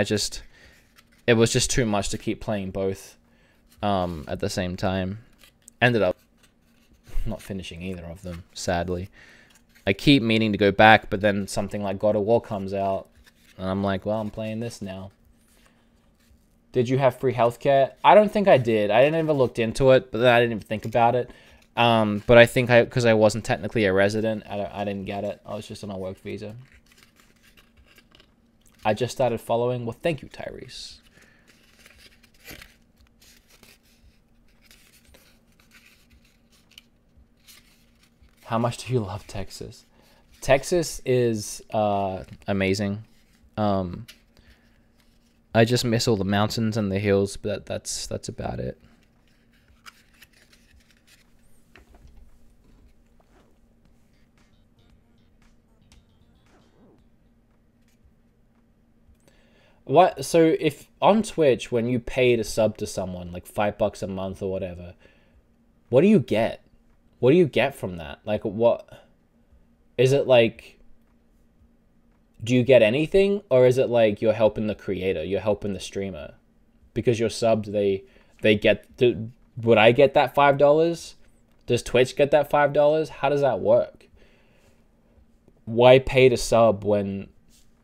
it was just too much to keep playing both at the same time. Ended up not finishing either of them, sadly. I keep meaning to go back, but then something like God of War comes out, and I'm like, well, I'm playing this now. Did you have free healthcare? I don't think I did. I didn't even looked into it, but then I didn't even think about it. But I think because I wasn't technically a resident, I didn't get it. I was just on a work visa. I just started following. Well, thank you, Tyrese. How much do you love Texas? Texas is amazing. I just miss all the mountains and the hills, but that's about it. What? So if on Twitch, when you pay to sub to someone, like $5 a month or whatever, what do you get? What do you get from that? Like, what is it like? Do you get anything, or is it like you're helping the creator, you're helping the streamer? Because you're subbed, they get... Would I get that $5? Does Twitch get that $5? How does that work? Why pay to sub when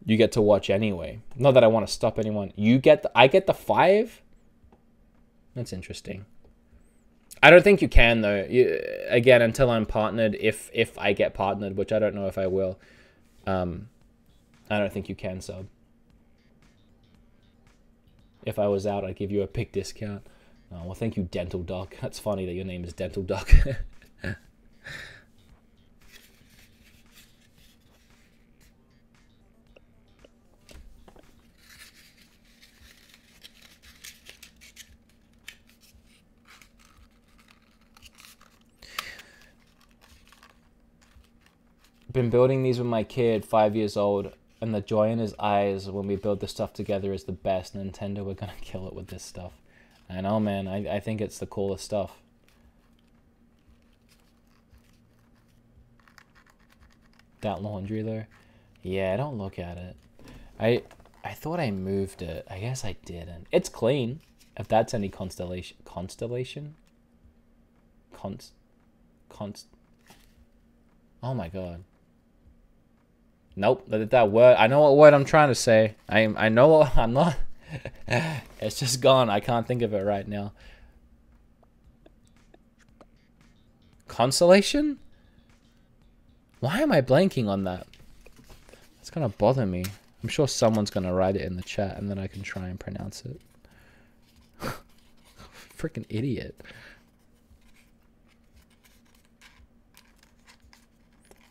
you get to watch anyway? Not that I want to stop anyone. I get the 5? That's interesting. I don't think you can, though. Again, until I'm partnered, if I get partnered, which I don't know if I will, I don't think you can sub. If I was out, I'd give you a big discount. Oh, well, thank you, Dental Doc. That's funny that your name is Dental Doc. Been building these with my kid, 5 years old, and the joy in his eyes when we build this stuff together is the best. Nintendo, we're gonna kill it with this stuff. I know, man. I think it's the coolest stuff. That laundry, though? Yeah, don't look at it. I thought I moved it. I guess I didn't. It's clean. If that's any constellation. Constellation? Oh my god. Nope, that word. I know what word I'm trying to say. I know what I'm not. It's just gone. I can't think of it right now. Consolation? Why am I blanking on that? It's gonna bother me. I'm sure someone's gonna write it in the chat and then I can try and pronounce it. Freaking idiot.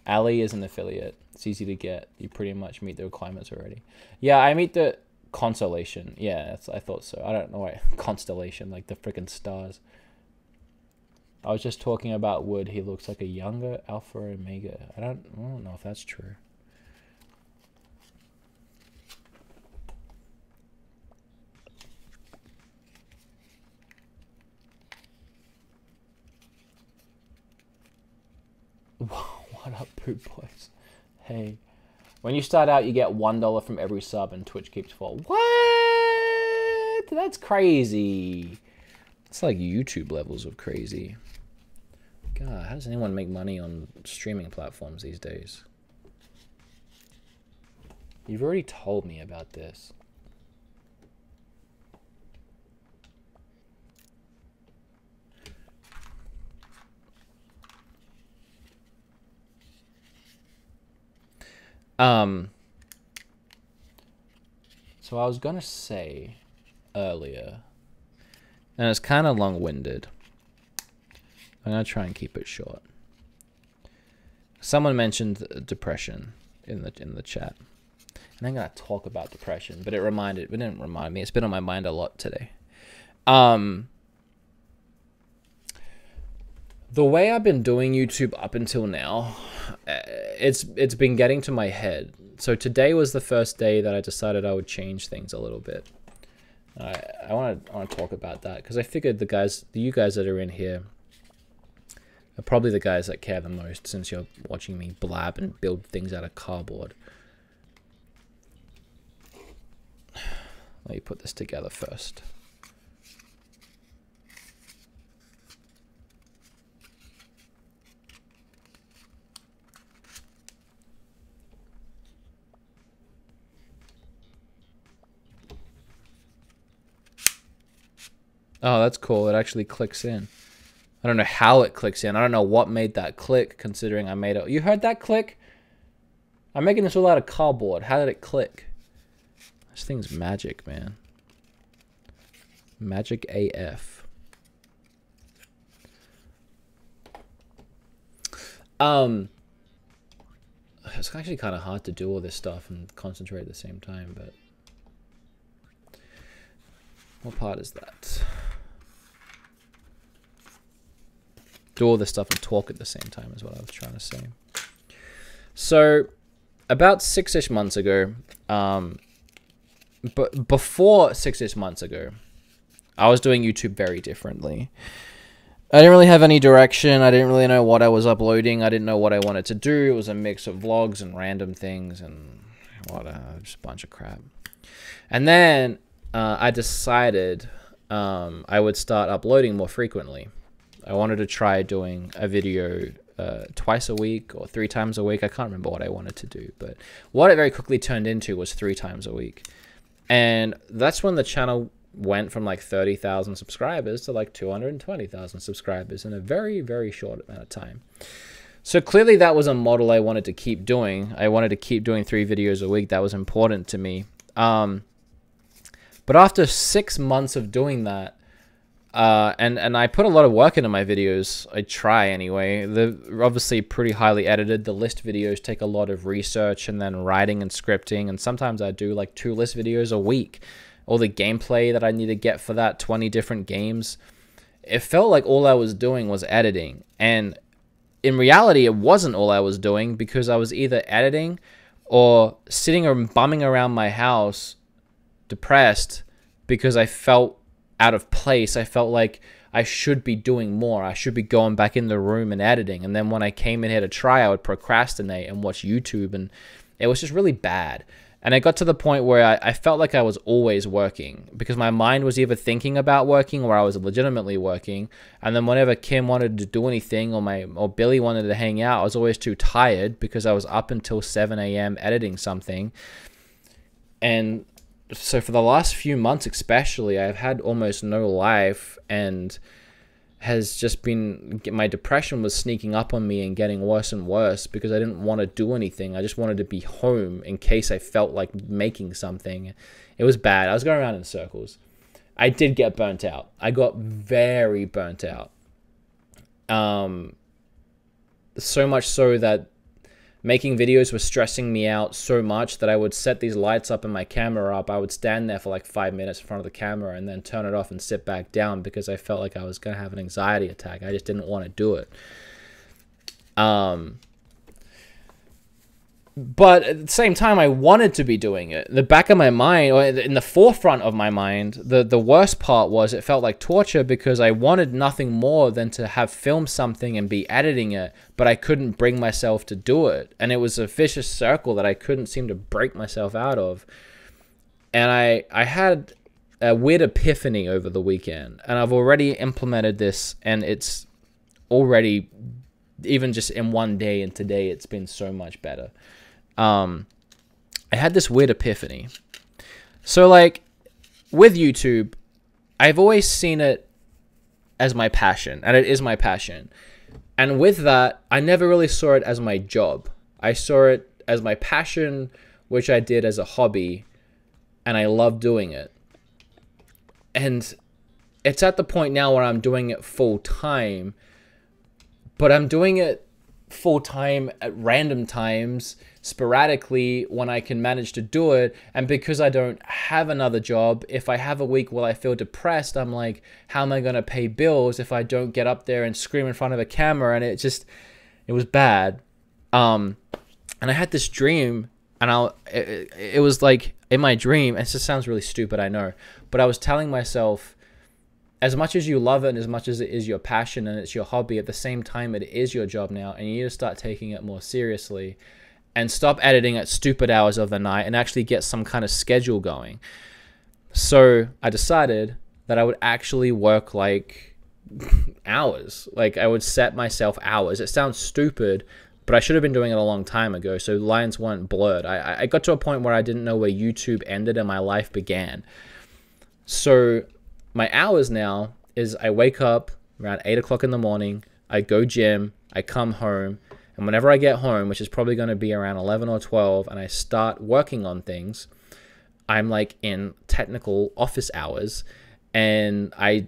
Ali is an affiliate. It's easy to get. You pretty much meet the requirements already. Yeah, I meet the constellation. Yeah, I thought so. I don't know why. Constellation, like the freaking stars. I was just talking about Wood. He looks like a younger Alpha Omega. I don't know if that's true. What up, Poop Boys? Hey. When you start out, you get $1 from every sub and Twitch keeps falling. What? That's crazy. It's like YouTube levels of crazy. God, how does anyone make money on streaming platforms these days? You've already told me about this. So I was gonna say earlier, and it's kind of long-winded. I'm gonna try and keep it short. Someone mentioned depression in the chat, and I'm gonna talk about depression, but it didn't remind me. It's been on my mind a lot today. The way I've been doing YouTube up until now, it's been getting to my head. So today was the first day that I decided I would change things a little bit. I want to talk about that because I figured you guys that are in here are probably the guys that care the most, since you're watching me blab and build things out of cardboard. Let me put this together first. Oh, that's cool. It actually clicks in. I don't know how it clicks in. I don't know what made that click, considering I made it. You heard that click? I'm making this all out of cardboard. How did it click? This thing's magic, man. Magic AF. It's actually kind of hard to do all this stuff and concentrate at the same time, but what part is that? Do all this stuff and talk at the same time is what I was trying to say. So about 6-ish months ago, but before 6-ish months ago, I was doing YouTube very differently. I didn't really have any direction. I didn't really know what I was uploading. I didn't know what I wanted to do. It was a mix of vlogs and random things and just a bunch of crap. And then I decided I would start uploading more frequently. I wanted to try doing a video twice a week or 3 times a week. I can't remember what I wanted to do, but what it very quickly turned into was 3 times a week. And that's when the channel went from like 30,000 subscribers to like 220,000 subscribers in a very, very short amount of time. So clearly that was a model I wanted to keep doing. I wanted to keep doing 3 videos a week. That was important to me. But after 6 months of doing that, and I put a lot of work into my videos. I try anyway. They're obviously pretty highly edited. The list videos take a lot of research and then writing and scripting. And sometimes I do like 2 list videos a week. All the gameplay that I need to get for that, 20 different games. It felt like all I was doing was editing. And in reality, it wasn't all I was doing, because I was either editing or sitting or bumming around my house depressed because I felt out of place. I felt like I should be doing more. I should be going back in the room and editing. And then when I came in here to try, I would procrastinate and watch YouTube, and it was just really bad. And it got to the point where I felt like I was always working, because my mind was either thinking about working or I was legitimately working. And then whenever Kim wanted to do anything or Billy wanted to hang out, I was always too tired because I was up until 7 a.m. editing something. And so for the last few months especially, I've had almost no life, and has just been, my depression was sneaking up on me and getting worse and worse because I didn't want to do anything. I just wanted to be home in case I felt like making something. It was bad. I was going around in circles. I did get burnt out. I got very burnt out. So much so that making videos was stressing me out so much that I would set these lights up and my camera up. I would stand there for like 5 minutes in front of the camera and then turn it off and sit back down because I felt like I was going to have an anxiety attack. I just didn't want to do it. But at the same time, I wanted to be doing it. In the back of my mind, or in the forefront of my mind, the worst part was it felt like torture because I wanted nothing more than to have filmed something and be editing it, but I couldn't bring myself to do it. And it was a vicious circle that I couldn't seem to break myself out of. And I had a weird epiphany over the weekend, and I've already implemented this, and it's already, even just in one day and today, it's been so much better. I had this weird epiphany. So like with YouTube, I've always seen it as my passion, and it is my passion. And with that, I never really saw it as my job. I saw it as my passion, which I did as a hobby, and I love doing it. And it's at the point now where I'm doing it full time, but I'm doing it full time at random times, sporadically when I can manage to do it. And because I don't have another job, if I have a week where I feel depressed, I'm like, how am I going to pay bills if I don't get up there and scream in front of a camera? And it was bad. And I had this dream, and it was like in my dream, it just sounds really stupid, I know, but I was telling myself, as much as you love it and as much as it is your passion and it's your hobby, at the same time, it is your job now, and you need to start taking it more seriously and stop editing at stupid hours of the night and actually get some kind of schedule going. So I decided that I would actually work like hours. Like I would set myself hours. It sounds stupid, but I should have been doing it a long time ago, so lines weren't blurred. I got to a point where I didn't know where YouTube ended and my life began. So my hours now is I wake up around 8 o'clock in the morning, I go gym, I come home, and whenever I get home, which is probably going to be around 11 or 12, and I start working on things, I'm like in technical office hours, and I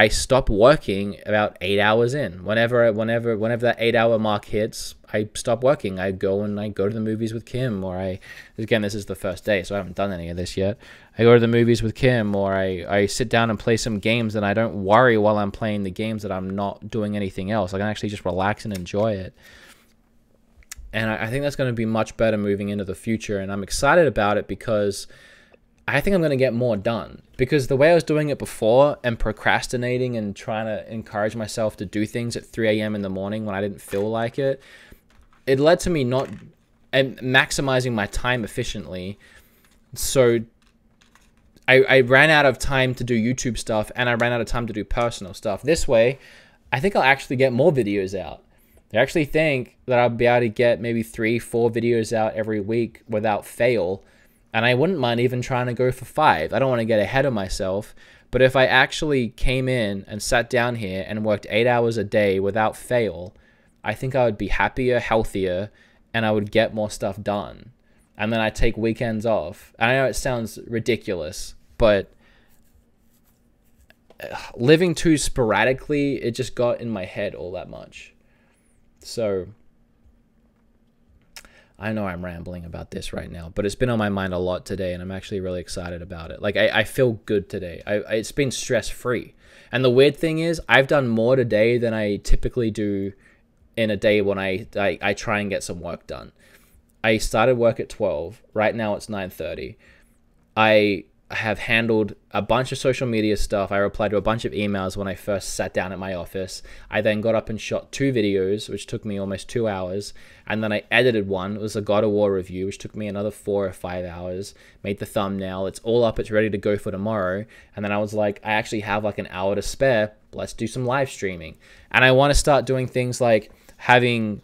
stop working about 8 hours in. Whenever that 8 hour mark hits, I stop working. I go to the movies with Kim, or again, this is the first day, so I haven't done any of this yet. I go to the movies with Kim, or I sit down and play some games, and I don't worry while I'm playing the games that I'm not doing anything else. I can actually just relax and enjoy it. And I think that's going to be much better moving into the future, and I'm excited about it because I think I'm going to get more done. Because the way I was doing it before and procrastinating and trying to encourage myself to do things at 3 a.m. in the morning when I didn't feel like it, it led to me not maximizing my time efficiently. So I ran out of time to do YouTube stuff, and I ran out of time to do personal stuff. This way, I think I'll actually get more videos out. I actually think that I'll be able to get maybe 3-4 videos out every week without fail. And I wouldn't mind even trying to go for 5. I don't want to get ahead of myself. But if I actually came in and sat down here and worked 8 hours a day without fail, I think I would be happier, healthier, and I would get more stuff done. And then I take weekends off. I know it sounds ridiculous, but living too sporadically, it just got in my head all that much. So I know I'm rambling about this right now, but it's been on my mind a lot today, and I'm actually really excited about it. Like, I feel good today. It's been stress-free. And the weird thing is, I've done more today than I typically do in a day when I try and get some work done. I started work at 12. Right now it's 9:30. I have handled a bunch of social media stuff. I replied to a bunch of emails when I first sat down at my office. I then got up and shot 2 videos, which took me almost 2 hours. And then I edited one. It was a God of War review, which took me another 4 or 5 hours. Made the thumbnail. It's all up. It's ready to go for tomorrow. And then I was like, I actually have like an hour to spare. Let's do some live streaming. And I want to start doing things like having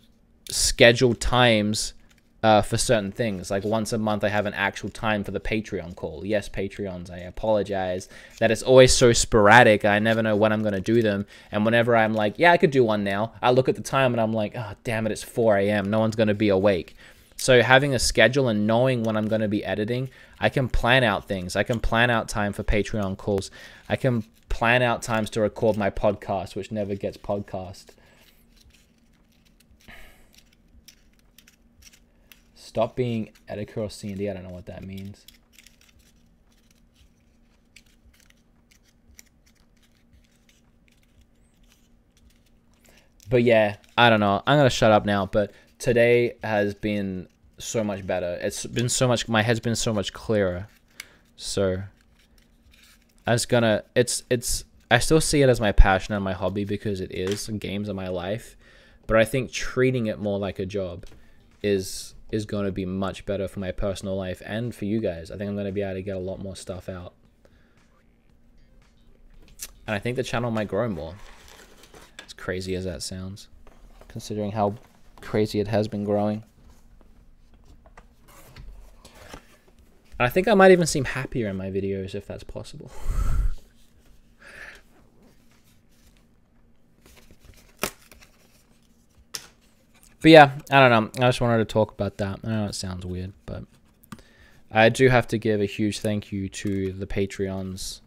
scheduled times for certain things. Like once a month I have an actual time for the Patreon call. Yes, Patreons, I apologize that it's always so sporadic. I never know when I'm going to do them. And whenever I'm like, yeah, I could do one now, I look at the time and I'm like, oh, damn it, it's 4 a.m. No one's going to be awake. So having a schedule and knowing when I'm going to be editing, I can plan out things. I can plan out time for Patreon calls. I can plan out times to record my podcast, which never gets podcast. Stop being Etika or C&D. I don't know what that means. But yeah, I don't know. I'm going to shut up now. But today has been so much better. It's been so much, my head's been so much clearer. So I was gonna, I still see it as my passion and my hobby because it is, and games are my life. But I think treating it more like a job is going to be much better for my personal life and for you guys. I think I'm going to be able to get a lot more stuff out. And I think the channel might grow more. As crazy as that sounds, considering how crazy it has been growing. And I think I might even seem happier in my videos if that's possible. But yeah, I don't know. I just wanted to talk about that. I know it sounds weird, but I do have to give a huge thank you to the Patreons,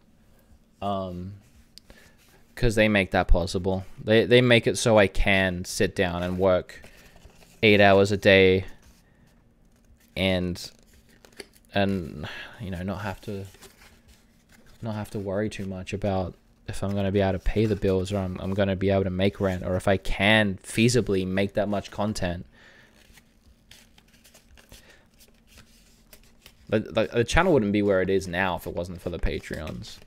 because they make that possible. They make it so I can sit down and work 8 hours a day, and you know, not have to worry too much about if I'm going to be able to pay the bills, or I'm going to be able to make rent, or if I can feasibly make that much content. The channel wouldn't be where it is now if it wasn't for the Patreons,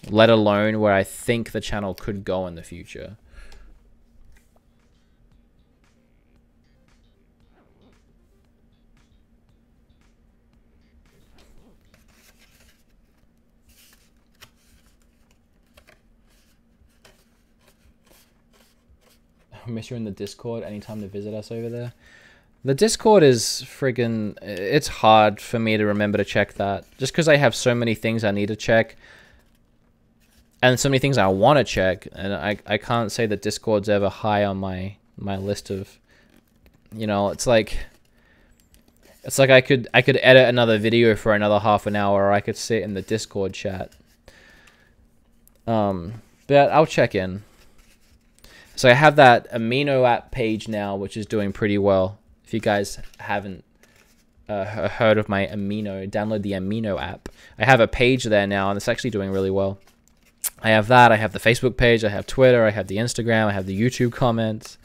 let alone where I think the channel could go in the future. Miss you in the Discord. Anytime to visit us over there. The Discord is friggin'... It's hard for me to remember to check that. Just because I have so many things I need to check. And so many things I want to check. And I can't say that Discord's ever high on my list of... You know, it's like... It's like I could edit another video for another half an hour. Or I could sit in the Discord chat. But I'll check in. So I have that Amino app page now, which is doing pretty well. If you guys haven't heard of my Amino, download the Amino app. I have a page there now, and it's actually doing really well. I have that. I have the Facebook page. I have Twitter. I have the Instagram. I have the YouTube comments.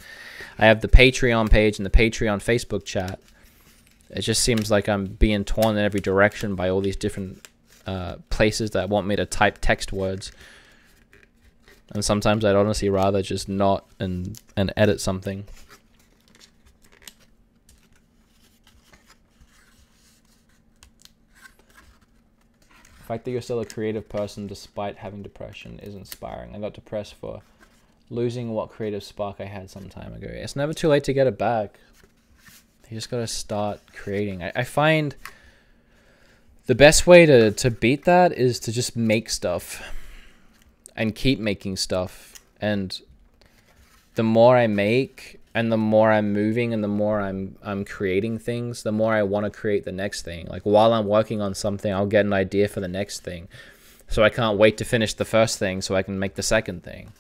I have the Patreon page and the Patreon Facebook chat. It just seems like I'm being torn in every direction by all these different places that want me to type text words. And sometimes I'd honestly rather just not and edit something. The fact that you're still a creative person despite having depression is inspiring. I got depressed for losing what creative spark I had some time ago. It's never too late to get it back. You just gotta start creating. I find the best way to beat that is to just make stuff. And keep making stuff. And the more I make, and the more I'm moving, and the more I'm creating things, the more I want to create the next thing. Like while I'm working on something, I'll get an idea for the next thing. So I can't wait to finish the first thing so I can make the second thing.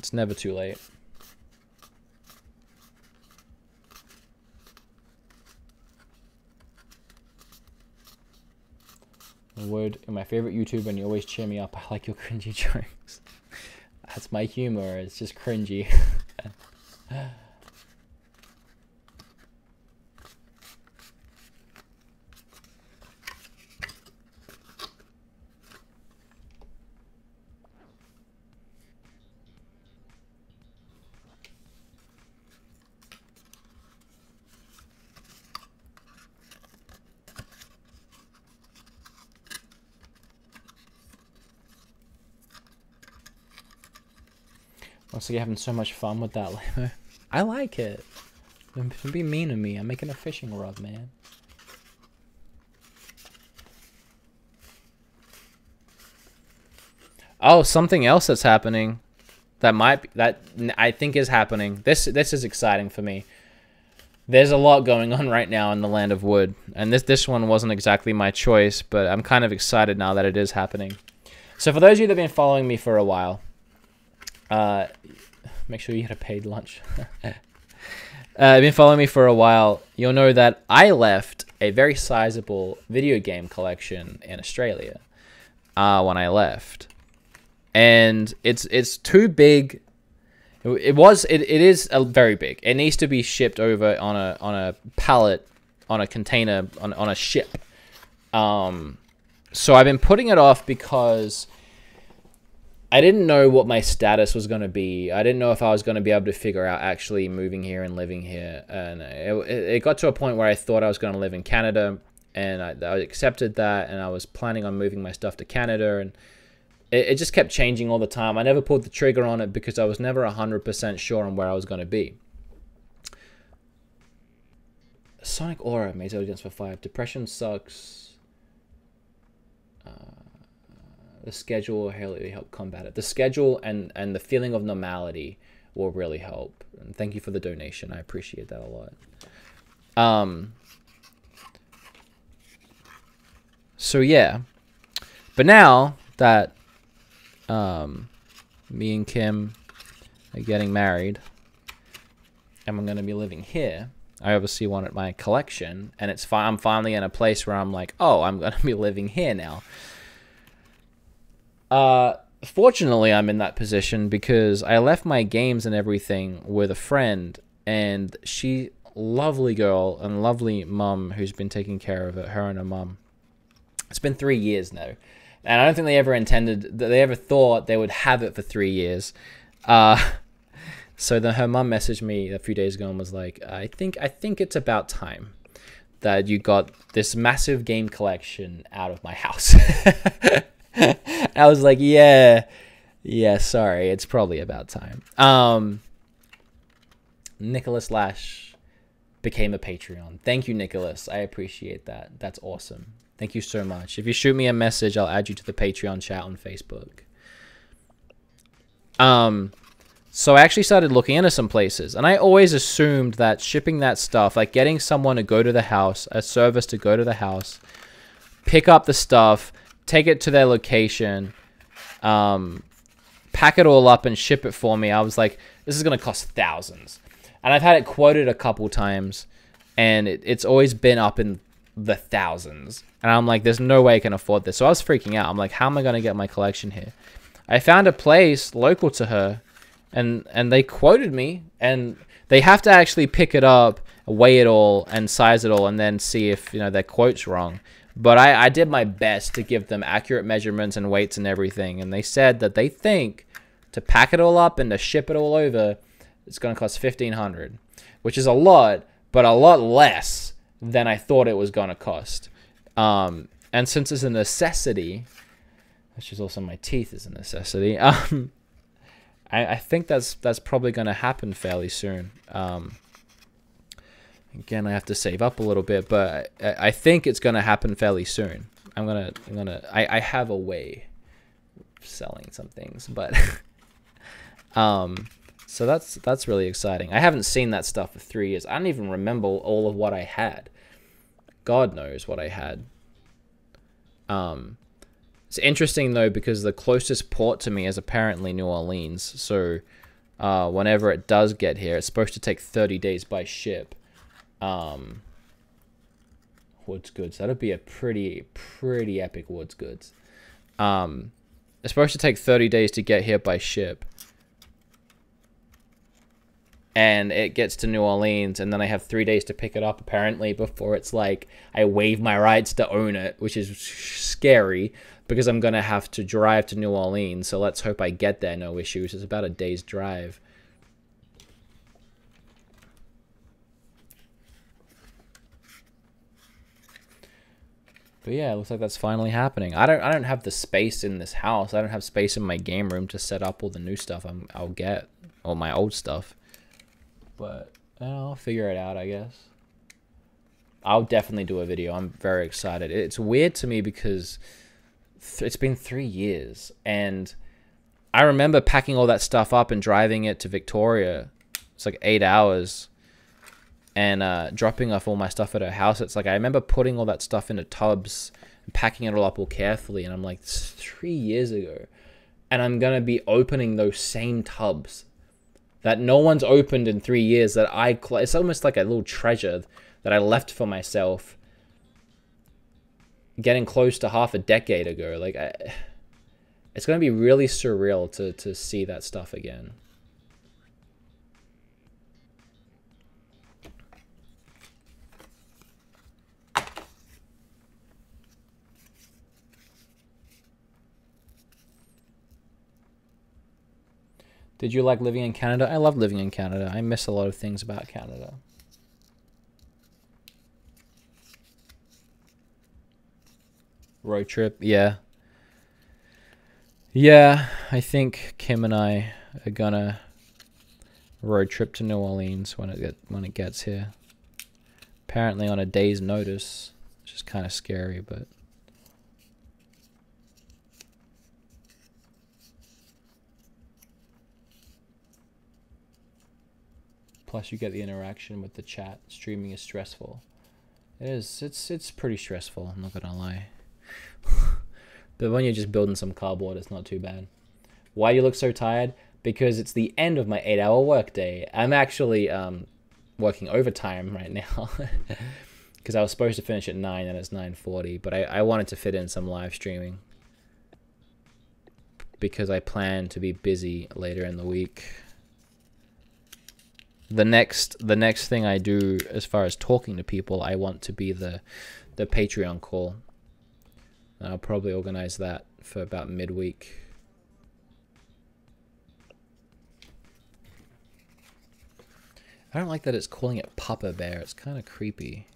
It's never too late. Would, you're my favorite YouTuber and you always cheer me up. I like your cringy jokes. That's my humor. It's just cringy. Also, you're having so much fun with that Labo. I like it. Don't be mean to me. I'm making a fishing rod, man. Oh, something else that's happening. That I think is happening. This is exciting for me. There's a lot going on right now in the land of wood, and this one wasn't exactly my choice, but I'm kind of excited now that it is happening. So for those of you that have been following me for a while, make sure you get a paid lunch. been following me for a while, you'll know that I left a very sizable video game collection in Australia when I left, and it's too big. It is very big. It needs to be shipped over on a pallet, on a container, on a ship. So I've been putting it off because I didn't know what my status was going to be. I didn't know if I was going to be able to figure out actually moving here and living here. And it got to a point where I thought I was going to live in Canada, and I accepted that, and I was planning on moving my stuff to Canada, and it just kept changing all the time. I never pulled the trigger on it because I was never 100% sure on where I was going to be. Sonic Aura, Maze Audience for 5. Depression sucks. The schedule will really help combat it. The schedule and the feeling of normality will really help. And thank you for the donation. I appreciate that a lot. So yeah. But now that me and Kim are getting married and I'm going to be living here, I obviously wanted my collection, and I'm finally in a place where I'm like, oh, I'm going to be living here now. Fortunately, I'm in that position because I left my games and everything with a friend, and she, lovely girl and lovely mum who's been taking care of it, her and her mum. It's been 3 years now, and I don't think they ever intended, that they ever thought they would have it for 3 years. So then her mum messaged me a few days ago and was like, I think it's about time that you got this massive game collection out of my house. I was like, yeah, sorry, it's probably about time. Nicholas Lash became a Patreon. Thank you, Nicholas. I appreciate that. That's awesome. Thank you so much. If you shoot me a message, I'll add you to the Patreon chat on Facebook. So I actually started looking into some places, and I always assumed that shipping that stuff, like getting someone to go to the house, a service to go to the house, pick up the stuff, take it to their location, pack it all up and ship it for me. I was like, this is going to cost thousands. And I've had it quoted a couple times, and it's always been up in the thousands. And I'm like, there's no way I can afford this. So I was freaking out. I'm like, how am I going to get my collection here? I found a place local to her, and they quoted me, and they have to actually pick it up, weigh it all, and size it all, and then see if, you know, their quote's wrong. But I did my best to give them accurate measurements and weights and everything, and they said that they think to pack it all up and to ship it all over, it's going to cost $1,500, which is a lot, but a lot less than I thought it was going to cost. And since it's a necessity, which is also my teeth is a necessity, I think that's probably going to happen fairly soon. Again, I have to save up a little bit, but I think it's going to happen fairly soon. I have a way of selling some things, but so that's really exciting. I haven't seen that stuff for 3 years. I don't even remember all of what I had. God knows what I had. It's interesting though, because the closest port to me is apparently New Orleans. So whenever it does get here, it's supposed to take 30 days by ship. Woods goods. That'll be a pretty epic woods goods. It's supposed to take 30 days to get here by ship. And it gets to New Orleans, and then I have 3 days to pick it up, apparently, before it's like I waive my rights to own it, which is scary, because I'm going to have to drive to New Orleans, so let's hope I get there, no issues. It's about a day's drive. But yeah, it looks like that's finally happening. I don't have the space in this house. I don't have space in my game room to set up all the new stuff I'll get, all my old stuff. But I'll figure it out, I guess. I'll definitely do a video. I'm very excited. It's weird to me because it's been 3 years, and I remember packing all that stuff up and driving it to Victoria. It's like 8 hours, and dropping off all my stuff at her house. It's like I remember putting all that stuff into tubs and packing it all up all carefully, and I'm like, this is 3 years ago, and I'm gonna be opening those same tubs that no one's opened in 3 years that it's almost like a little treasure that I left for myself getting close to half a decade ago. Like, it's going to be really surreal to see that stuff again. Did you like living in Canada? I love living in Canada. I miss a lot of things about Canada. Road trip, yeah. Yeah, I think Kim and I are gonna road trip to New Orleans when it gets here. Apparently on a day's notice, which is kind of scary, but plus you get the interaction with the chat. Streaming is stressful. It is. It's pretty stressful, I'm not gonna lie. But when you're just building some cardboard, it's not too bad. Why do you look so tired? Because it's the end of my 8-hour workday. I'm actually working overtime right now. Because I was supposed to finish at 9 and it's 9:40. But I wanted to fit in some live streaming. Because I plan to be busy later in the week. The next thing I do as far as talking to people, I want to be the Patreon call. And I'll probably organize that for about midweek. I don't like that it's calling it Papa Bear. It's kind of creepy.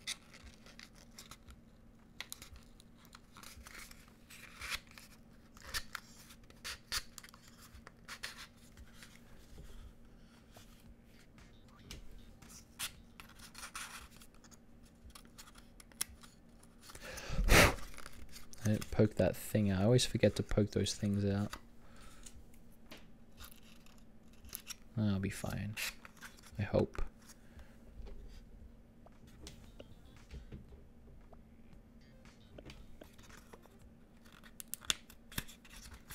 I didn't poke that thing out. I always forget to poke those things out. I'll be fine. I hope.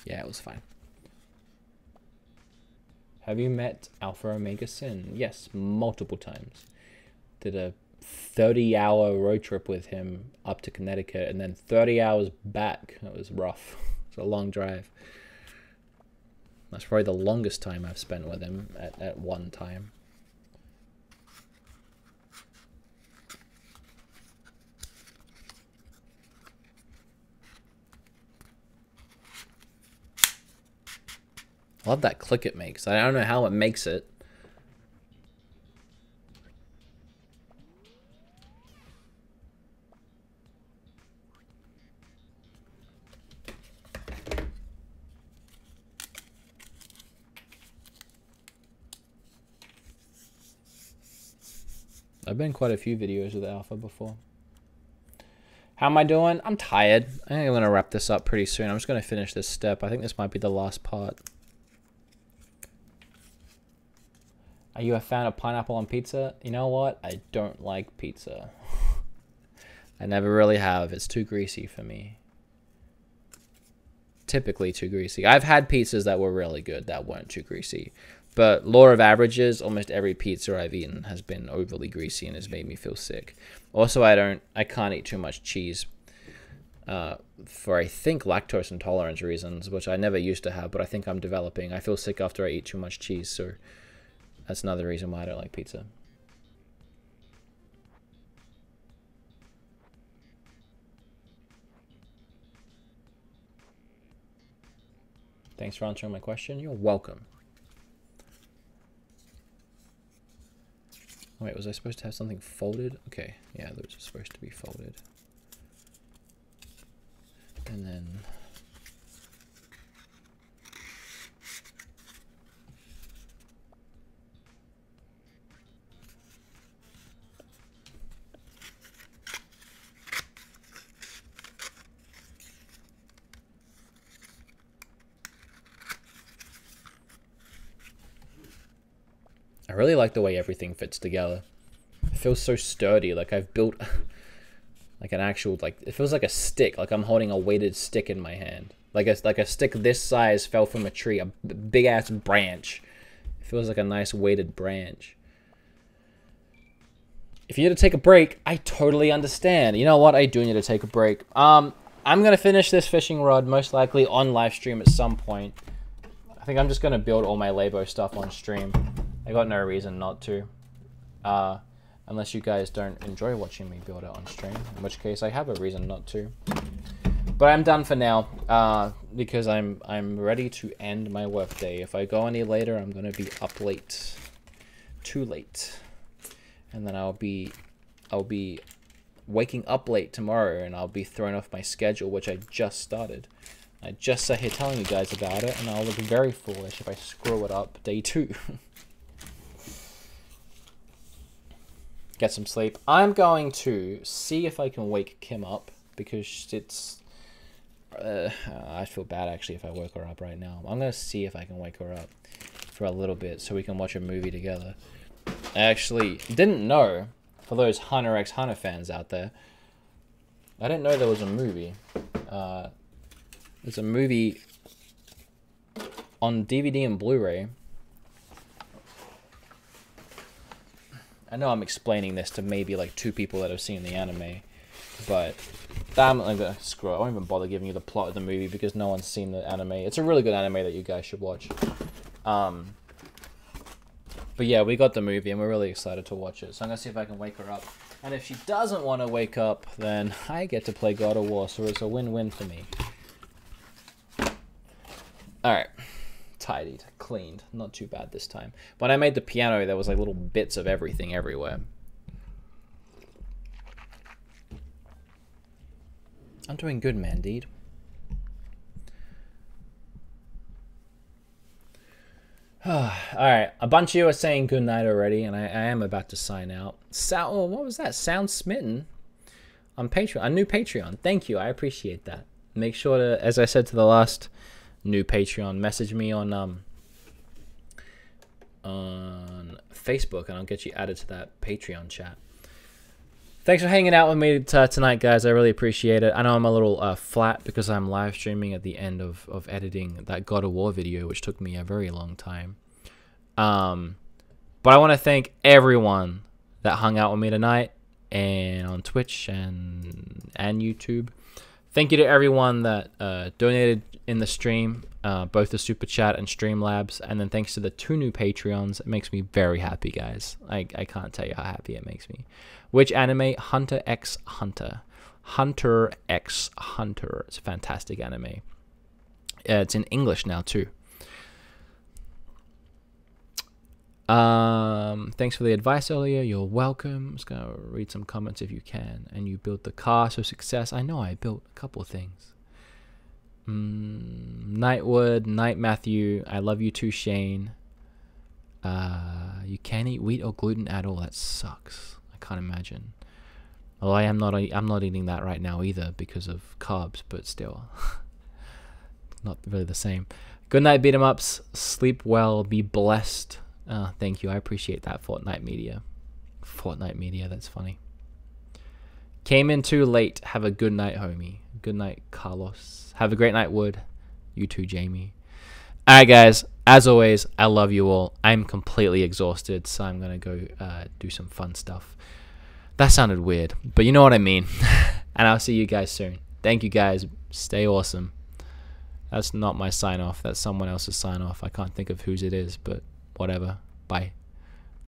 Yeah, it was fine. Have you met Alpha Omega Sin? Yes, multiple times. Did a 30-hour road trip with him up to Connecticut and then 30 hours back. That was rough. It's a long drive. That's probably the longest time I've spent with him at one time. I love that click it makes. I don't know how it makes it. I've been in quite a few videos with Alpha before. How am I doing? I'm tired. I think I'm going to wrap this up pretty soon. I'm just going to finish this step. I think this might be the last part. Are you a fan of pineapple on pizza? You know what? I don't like pizza. I never really have. It's too greasy for me. Typically too greasy. I've had pizzas that were really good that weren't too greasy. But law of averages, almost every pizza I've eaten has been overly greasy and has made me feel sick. Also, I can't eat too much cheese for, I think, lactose intolerance reasons, which I never used to have, but I think I'm developing. I feel sick after I eat too much cheese, so that's another reason why I don't like pizza. Thanks for answering my question. You're welcome. Wait, was I supposed to have something folded? Okay, yeah, those are supposed to be folded. And then... I really like the way everything fits together. It feels so sturdy, like I've built like an actual, like, it feels like a stick, like I'm holding a weighted stick in my hand. Like a stick this size fell from a tree, a big ass branch Feels like a nice weighted branch. If you need to take a break, I totally understand. You know what? I do need to take a break. I'm going to finish this fishing rod most likely on live stream at some point. I think I'm just going to build all my Labo stuff on stream. I got no reason not to. Unless you guys don't enjoy watching me build it on stream. In which case, I have a reason not to. But I'm done for now, because I'm ready to end my workday. If I go any later, I'm going to be up late. Too late. And then I'll be waking up late tomorrow, and I'll be thrown off my schedule, which I just started. I just sat here telling you guys about it, and I'll look very foolish if I screw it up day 2. Get some sleep. I'm going to see if I can wake Kim up, because it's... I feel bad, actually, if I wake her up right now. I'm going to see if I can wake her up for a little bit so we can watch a movie together. I actually didn't know, for those Hunter x Hunter fans out there, I didn't know there was a movie. There's a movie on DVD and Blu-ray. I know I'm explaining this to maybe like 2 people that have seen the anime, but I'm gonna screw it. I won't even bother giving you the plot of the movie because no one's seen the anime. It's a really good anime that you guys should watch. But yeah, we got the movie and we're really excited to watch it. So I'm gonna see if I can wake her up. And if she doesn't want to wake up, then I get to play God of War, so it's a win-win for me. Alright. Tidied, cleaned. Not too bad this time. When I made the piano, there was like little bits of everything everywhere. I'm doing good, man, dude. Alright, a bunch of you are saying good night already, and I am about to sign out. Oh, what was that? Sound Smitten on Patreon. A new Patreon. Thank you, I appreciate that. Make sure to, as I said to the last new Patreon, message me on Facebook, and I'll get you added to that Patreon chat. Thanks for hanging out with me tonight, guys. I really appreciate it. I know I'm a little flat because I'm live streaming at the end of editing that God of War video, which took me a very long time. But I want to thank everyone that hung out with me tonight and on Twitch and YouTube. Thank you to everyone that donated in the stream, both the Super Chat and Streamlabs. And then thanks to the 2 new Patreons. It makes me very happy, guys. I can't tell you how happy it makes me. Which anime? Hunter x Hunter. Hunter x Hunter. It's a fantastic anime. It's in English now, too. Thanks for the advice earlier. You're welcome. I'm just going to read some comments if you can. And you built the car, so success. I know I built a couple of things. Nightwood, Night Matthew. I love you too, Shane. You can't eat wheat or gluten at all. That sucks. I can't imagine. Well, I'm not eating that right now either because of carbs, but still. Not really the same. Good night, BeatEmUps. Sleep well. Be blessed. Thank you. I appreciate that, Fortnite Media. Fortnite Media, that's funny. Came in too late. Have a good night, homie. Good night, Carlos. Have a great night, Wood. You too, Jamie. Alright, guys. As always, I love you all. I'm completely exhausted, so I'm going to go do some fun stuff. That sounded weird, but you know what I mean. And I'll see you guys soon. Thank you, guys. Stay awesome. That's not my sign-off. That's someone else's sign-off. I can't think of whose it is, but whatever. Bye.